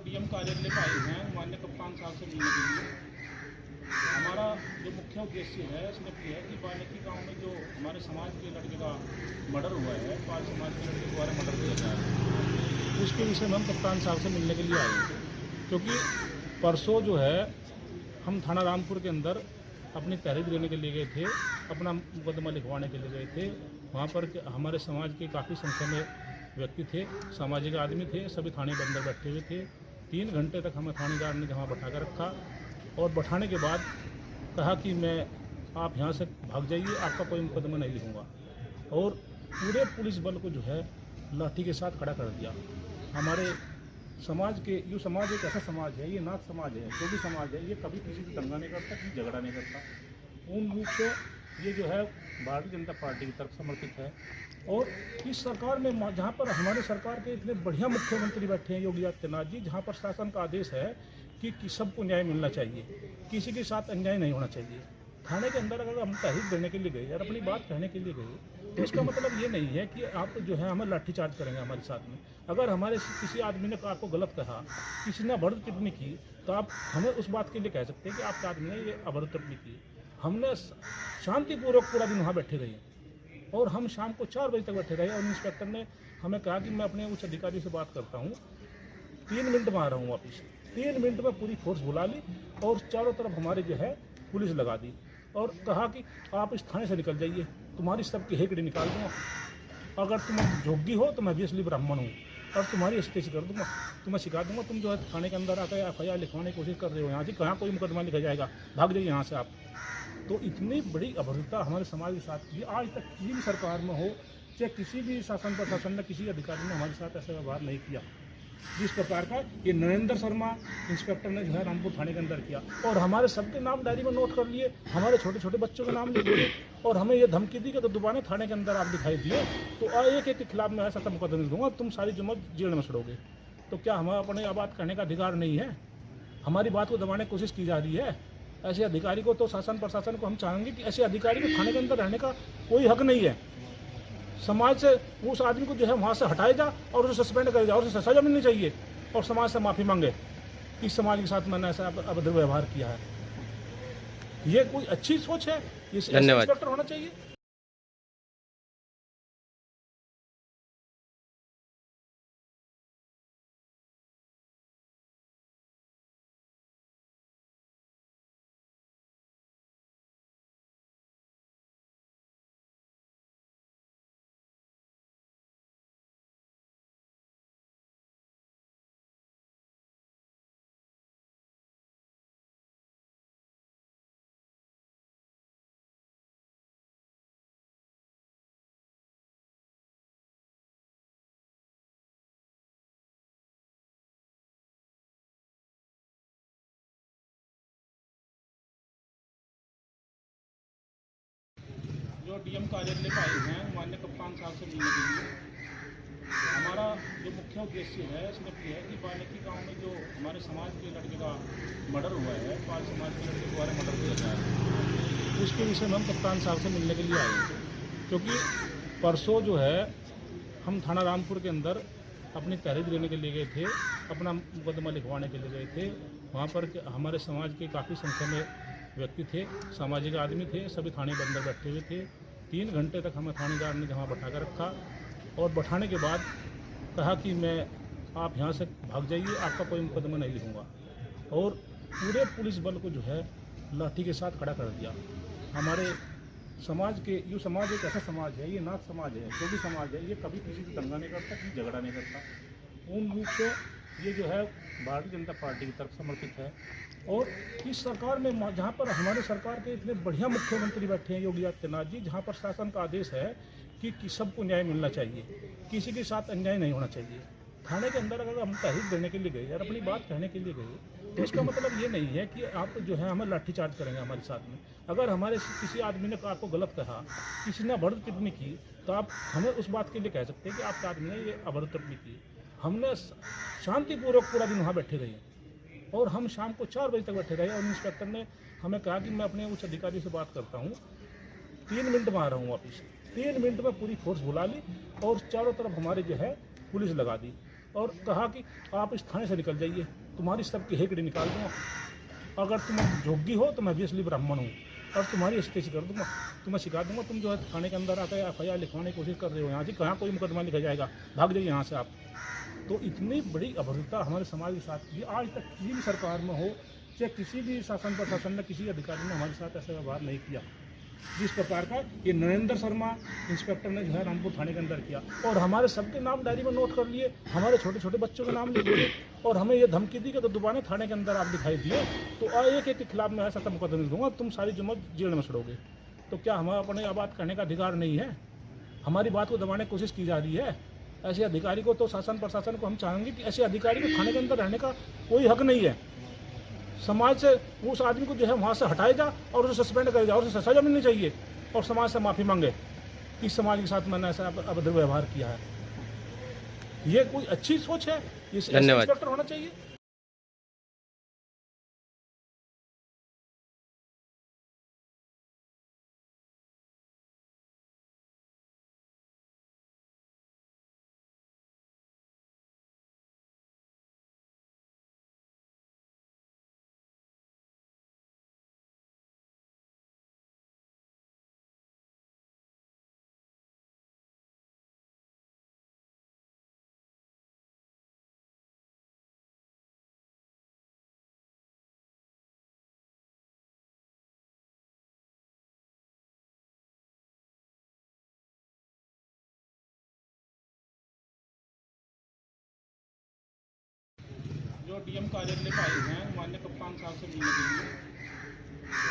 A: डीएम कार्यालय में आए हैं माननीय कप्तान साहब से मिलने के लिए। हमारा जो मुख्य उद्देश्य है सिर्फ ये है कि बाल्मीकि गांव में जो हमारे समाज के लड़के का मर्डर हुआ है, पाल समाज के लड़के द्वारा मर्डर किया गया है, उसके विषय में हम कप्तान साहब से मिलने के लिए आए थे। क्योंकि परसों जो है हम थाना रामपुर के अंदर अपनी तहरीर देने के लिए गए थे, अपना मुकदमा लिखवाने के लिए गए थे। वहाँ पर हमारे समाज के काफ़ी संख्या में व्यक्ति थे, सामाजिक आदमी थे, सभी थाने के अंदर बैठे हुए थे। 3 घंटे तक हमें थानेदार ने वहाँ बैठा कर रखा और बैठाने के बाद कहा कि आप यहाँ से भाग जाइए, आपका कोई मुकदमा नहीं लिखूँगा। और पूरे पुलिस बल को जो है लाठी के साथ खड़ा कर दिया। हमारे समाज के जो समाज एक ऐसा समाज है, ये नाथ समाज है, जो भी समाज है, ये कभी किसी से दंगा नहीं करता, किसी झगड़ा नहीं करता। पूर्ण रूप से ये जो है भारतीय जनता पार्टी की तरफ समर्पित है। और इस सरकार में जहाँ पर हमारे सरकार के इतने बढ़िया मुख्यमंत्री बैठे हैं योगी आदित्यनाथ जी, जहाँ पर शासन का आदेश है कि सबको न्याय मिलना चाहिए, किसी के साथ अन्याय नहीं होना चाहिए। थाने के अंदर अगर हम तहरीर देने के लिए गए और अपनी बात कहने के लिए गए तो इसका मतलब ये नहीं है कि आप जो है हमें लाठीचार्ज करेंगे हमारे साथ में। अगर हमारे किसी आदमी ने आपको गलत कहा, किसी ने अभद्र टिप्पणी की, तो आप हमें उस बात के लिए कह सकते हैं कि आपके आदमी ने ये अभद्र टिप्पणी की। हमने शांतिपूर्वक पूरा दिन वहाँ बैठे रहे और हम शाम को 4 बजे तक बैठे रहे और इंस्पेक्टर ने हमें कहा कि मैं अपने उच्च अधिकारी से बात करता हूँ, 3 मिनट में आ रहा हूँ वापिस। 3 मिनट में पूरी फोर्स बुला ली और चारों तरफ हमारे जो है पुलिस लगा दी और कहा कि आप इस थाने से निकल जाइए, तुम्हारी सबकी हेकड़ी निकाल दूँगा। अगर तुम जोगी हो तो मैं भी असली ब्राह्मण हूँ और तुम्हारी अस्थिति कर दूँगा, तुम्हें सिखा दूँगा। तुम जो है थाने के अंदर आकर FIR लिखवाने की कोशिश कर रहे हो, यहाँ से कहाँ कोई मुकदमा लिखा जाएगा, भाग जाइए यहाँ से आप। तो इतनी बड़ी अभद्रता हमारे समाज के साथ की आज तक किसी भी सरकार में हो, चाहे किसी भी शासन प्रशासन ने, किसी अधिकारी ने हमारे साथ ऐसा व्यवहार नहीं किया जिस प्रकार का ये नरेंद्र शर्मा इंस्पेक्टर ने जो है रामपुर थाने के अंदर किया। और हमारे सबके नाम डायरी में नोट कर लिए, हमारे छोटे छोटे बच्चों के नाम लिख दिए और हमें ये धमकी दी कि तो दोबारा थाने के अंदर आप दिखाई दिए तो एक के खिलाफ मैं ऐसा मुकदमा दूंगा, तुम सारी जुम्मत जेल में सड़ोगे। तो क्या हमें अपने बात कहने का अधिकार नहीं है? हमारी बात को दबाने की कोशिश की जा रही है। ऐसे अधिकारी को तो शासन प्रशासन को हम चाहेंगे कि ऐसे अधिकारी को थाने के अंदर रहने का कोई हक नहीं है। समाज से उस आदमी को जो है वहाँ से हटाया जा और उसे सस्पेंड कर जा और उसे सजा मिलनी चाहिए और समाज से माफ़ी मांगे कि समाज के साथ मैंने ऐसा अभद्र व्यवहार किया है। ये कोई अच्छी सोच है? ये इंस्पेक्टर होना चाहिए? जो डीएम कार्यालय में आए हैं माननीय कप्तान साहब से मिलने के लिए। हमारा जो मुख्य उद्देश्य है सिर्फ ये है कि बाल्मीकि गांव में जो हमारे समाज के लड़के का मर्डर हुआ है, पाल समाज के लड़के द्वारा मर्डर किया गया है, उसके विषय में हम कप्तान साहब से मिलने के लिए आए थे। क्योंकि परसों जो है हम थाना रामपुर के अंदर अपनी तहरीर देने के लिए गए थे, अपना मुकदमा लिखवाने के लिए गए थे। वहाँ पर हमारे समाज के काफ़ी संख्या में व्यक्ति थे, सामाजिक आदमी थे, सभी थाने के अंदर बैठे हुए थे। 3 घंटे तक हमें थानेदार ने वहाँ बैठा कर रखा और बैठाने के बाद कहा कि आप यहाँ से भाग जाइए, आपका कोई मुकदमा नहीं लिखूँगा। और पूरे पुलिस बल को जो है लाठी के साथ खड़ा कर दिया। हमारे समाज के जो समाज एक ऐसा समाज है, ये नाथ समाज है, जो भी समाज है, ये कभी किसी से दंगा नहीं करता, किसी झगड़ा नहीं करता। पूर्ण रूप से ये जो है भारतीय जनता पार्टी की तरफ समर्पित है। और इस सरकार में जहाँ पर हमारे सरकार के इतने बढ़िया मुख्यमंत्री बैठे हैं योगी आदित्यनाथ जी, जहाँ पर शासन का आदेश है कि सबको न्याय मिलना चाहिए, किसी के साथ अन्याय नहीं होना चाहिए। थाने के अंदर अगर हम तहरीर देने के लिए गए और अपनी बात कहने के लिए गए तो इसका मतलब ये नहीं है कि आप जो है हमें लाठीचार्ज करेंगे हमारे साथ में। अगर हमारे किसी आदमी ने आपको गलत कहा, किसी ने अभद्र टिप्पणी की, तो आप हमें उस बात के लिए कह सकते हैं कि आपके आदमी ने ये अभद्र टिप्पणी की। हमने शांतिपूर्वक पूरा दिन वहाँ बैठे रहे और हम शाम को 4 बजे तक बैठे रहे और इंस्पेक्टर ने हमें कहा कि मैं अपने उच्च अधिकारी से बात करता हूँ, 3 मिनट में आ रहा हूँ वापिस। 3 मिनट में पूरी फोर्स बुला ली और चारों तरफ हमारे जो है पुलिस लगा दी और कहा कि आप इस थाने से निकल जाइए, तुम्हारी सबकी हेकड़ी निकाल दूंगा, अगर तुम जोगी हो तो मैं भी असली ब्राह्मण हूँ और तुम्हारी स्थिति कर दूंगा, तुम्हें सिखा दूंगा। तुम जो है थाने के अंदर आकर FIR लिखवाने की कोशिश कर रहे हो, यहाँ जी कहाँ कोई मुकदमा लिखा जाएगा, भाग जाइए यहाँ से आप। तो इतनी बड़ी अभद्रता हमारे समाज के साथ की आज तक किसी भी सरकार में हो, चाहे किसी भी शासन प्रशासन ने, किसी अधिकारी ने हमारे साथ ऐसा व्यवहार नहीं किया जिस प्रकार का ये नरेंद्र शर्मा इंस्पेक्टर ने जो है रामपुर थाने के अंदर किया। और हमारे सबके नाम डायरी में नोट कर लिए, हमारे छोटे छोटे बच्चों के नाम लिख लिए और हमें ये धमकी दी कि तो दोबारा थाने के अंदर आप दिखाई दिए तो एक के खिलाफ मैं ऐसा मुकदमा दूंगा, तुम सारी जुम्मत जेल में सड़ोगे। तो क्या हमें अपने बात करने का अधिकार नहीं है? हमारी बात को दबाने की कोशिश की जा रही है। ऐसे अधिकारी को तो शासन प्रशासन को हम चाहेंगे कि ऐसे अधिकारी को थाने के अंदर रहने का कोई हक नहीं है। समाज से उस आदमी को जो है वहाँ से हटाएगा और उसे सस्पेंड करेगा और उसे सजा मिलनी चाहिए और समाज से माफ़ी मांगे कि समाज के साथ मैंने ऐसा अभद्र व्यवहार किया है। ये कोई अच्छी सोच है? ये इंस्पेक्टर होना चाहिए? जो DM कार्यालय में आए हैं माननीय कप्तान साहब से मिलने के लिए,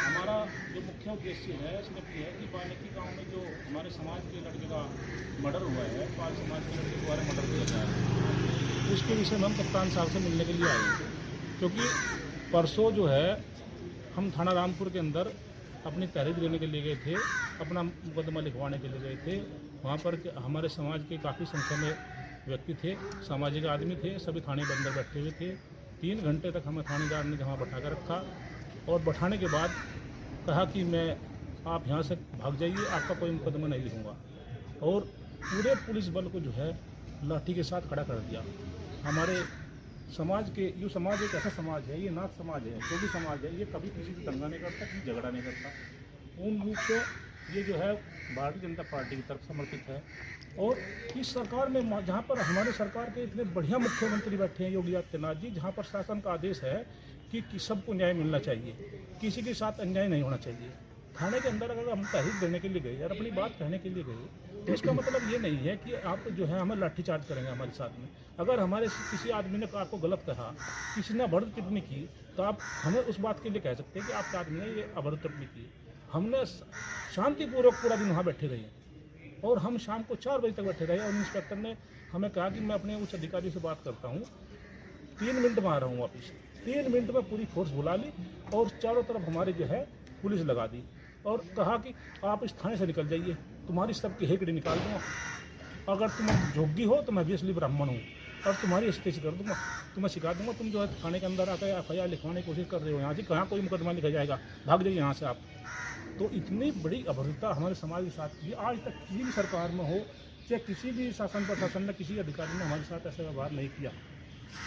A: हमारा जो मुख्य उद्देश्य है सिर्फ ये है कि बाल्मीकि गांव में जो हमारे समाज के लड़के का मर्डर हुआ है, पाल समाज के लड़के द्वारा मर्डर किया गया है, उसके विषय में हम कप्तान साहब से मिलने के लिए आए थे। क्योंकि परसों जो है हम थाना रामपुर के अंदर अपनी तहरीर देने के लिए गए थे, अपना मुकदमा लिखवाने के लिए गए थे। वहाँ पर हमारे समाज के काफ़ी संख्या में व्यक्ति थे, सामाजिक आदमी थे, सभी थाने के अंदर बैठे हुए थे। 3 घंटे तक हमें थानेदार ने वहाँ बैठा कर रखा और बैठाने के बाद कहा कि आप यहाँ से भाग जाइए, आपका कोई मुकदमा नहीं लिखूँगा। और पूरे पुलिस बल को जो है लाठी के साथ खड़ा कर दिया। हमारे समाज के जो समाज एक ऐसा समाज है, ये नाथ समाज है, जो भी समाज है, ये कभी किसी से दंगा नहीं करता, किसी झगड़ा नहीं करता। पूर्ण रूप से ये जो है भारतीय जनता पार्टी की तरफ समर्पित है। और इस सरकार में जहाँ पर हमारे सरकार के इतने बढ़िया मुख्यमंत्री बैठे हैं योगी आदित्यनाथ जी, जहाँ पर शासन का आदेश है कि सबको न्याय मिलना चाहिए, किसी के साथ अन्याय नहीं होना चाहिए। थाने के अंदर अगर हम तहरीर देने के लिए गए और अपनी बात कहने के लिए गए तो इसका मतलब ये नहीं है कि आप जो है हमें लाठीचार्ज करेंगे हमारे साथ में। अगर हमारे किसी आदमी ने आपको गलत कहा, किसी ने अभद्र टिप्पणी की, तो आप हमें उस बात के लिए कह सकते हैं कि आपके आदमी ने ये अभद्र टिप्पणी की। हमने शांतिपूर्वक पूरा दिन वहाँ बैठे रहे और हम शाम को 4 बजे तक बैठे रहे और इंस्पेक्टर ने हमें कहा कि मैं अपने उच्च अधिकारी से बात करता हूँ, 3 मिनट में आ रहा हूँ वापस। 3 मिनट में पूरी फोर्स बुला ली और चारों तरफ हमारे जो है पुलिस लगा दी और कहा कि आप इस थाने से निकल जाइए, तुम्हारी सबकी हेकड़ी निकाल दूंगा, अगर तुम जोगी हो तो मैं भी असली ब्राह्मण हूँ और तुम्हारी स्थिति कर दूंगा, तुम्हें सिखा दूंगा। तुम जो है थाने के अंदर आकर FIR लिखवाने की कोशिश कर रहे हो, यहाँ जी कहाँ कोई मुकदमा लिखा जाएगा, भाग जाइए यहाँ से आप। तो इतनी बड़ी अभद्रता हमारे समाज के साथ की आज तक किसी भी सरकार में हो, चाहे किसी भी शासन प्रशासन ने, किसी अधिकारी ने हमारे साथ ऐसा व्यवहार नहीं किया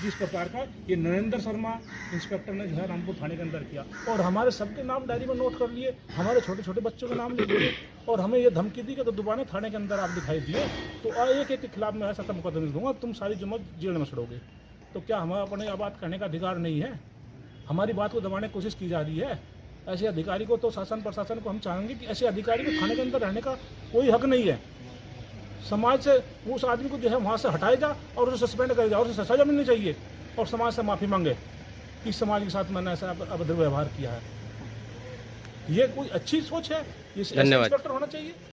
A: जिस प्रकार का ये नरेंद्र शर्मा इंस्पेक्टर ने जो है रामपुर थाने के अंदर किया। और हमारे सबके नाम डायरी में नोट कर लिए, हमारे छोटे छोटे बच्चों के नाम लिख लिए और हमें ये धमकी दी कि तो दोबारा थाने के अंदर आप दिखाई दिए तो एक के खिलाफ मैं ऐसा मुकदमा दूंगा, तुम सारी जुम्मत जेल में सड़ोगे। तो क्या हमें अपने बात करने का अधिकार नहीं है? हमारी बात को दबाने की कोशिश की जा रही है। ऐसे अधिकारी को तो शासन प्रशासन को हम चाहेंगे कि ऐसे अधिकारी को थाने के अंदर रहने का कोई हक नहीं है। समाज से उस आदमी को जो है वहाँ से हटाएगा और उसे सस्पेंड करेगा और उसे सजा मिलनी चाहिए और समाज से माफ़ी मांगे कि समाज के साथ मैंने ऐसा अभद्र व्यवहार किया है। ये कोई अच्छी सोच है? ये इंस्पेक्टर होना चाहिए?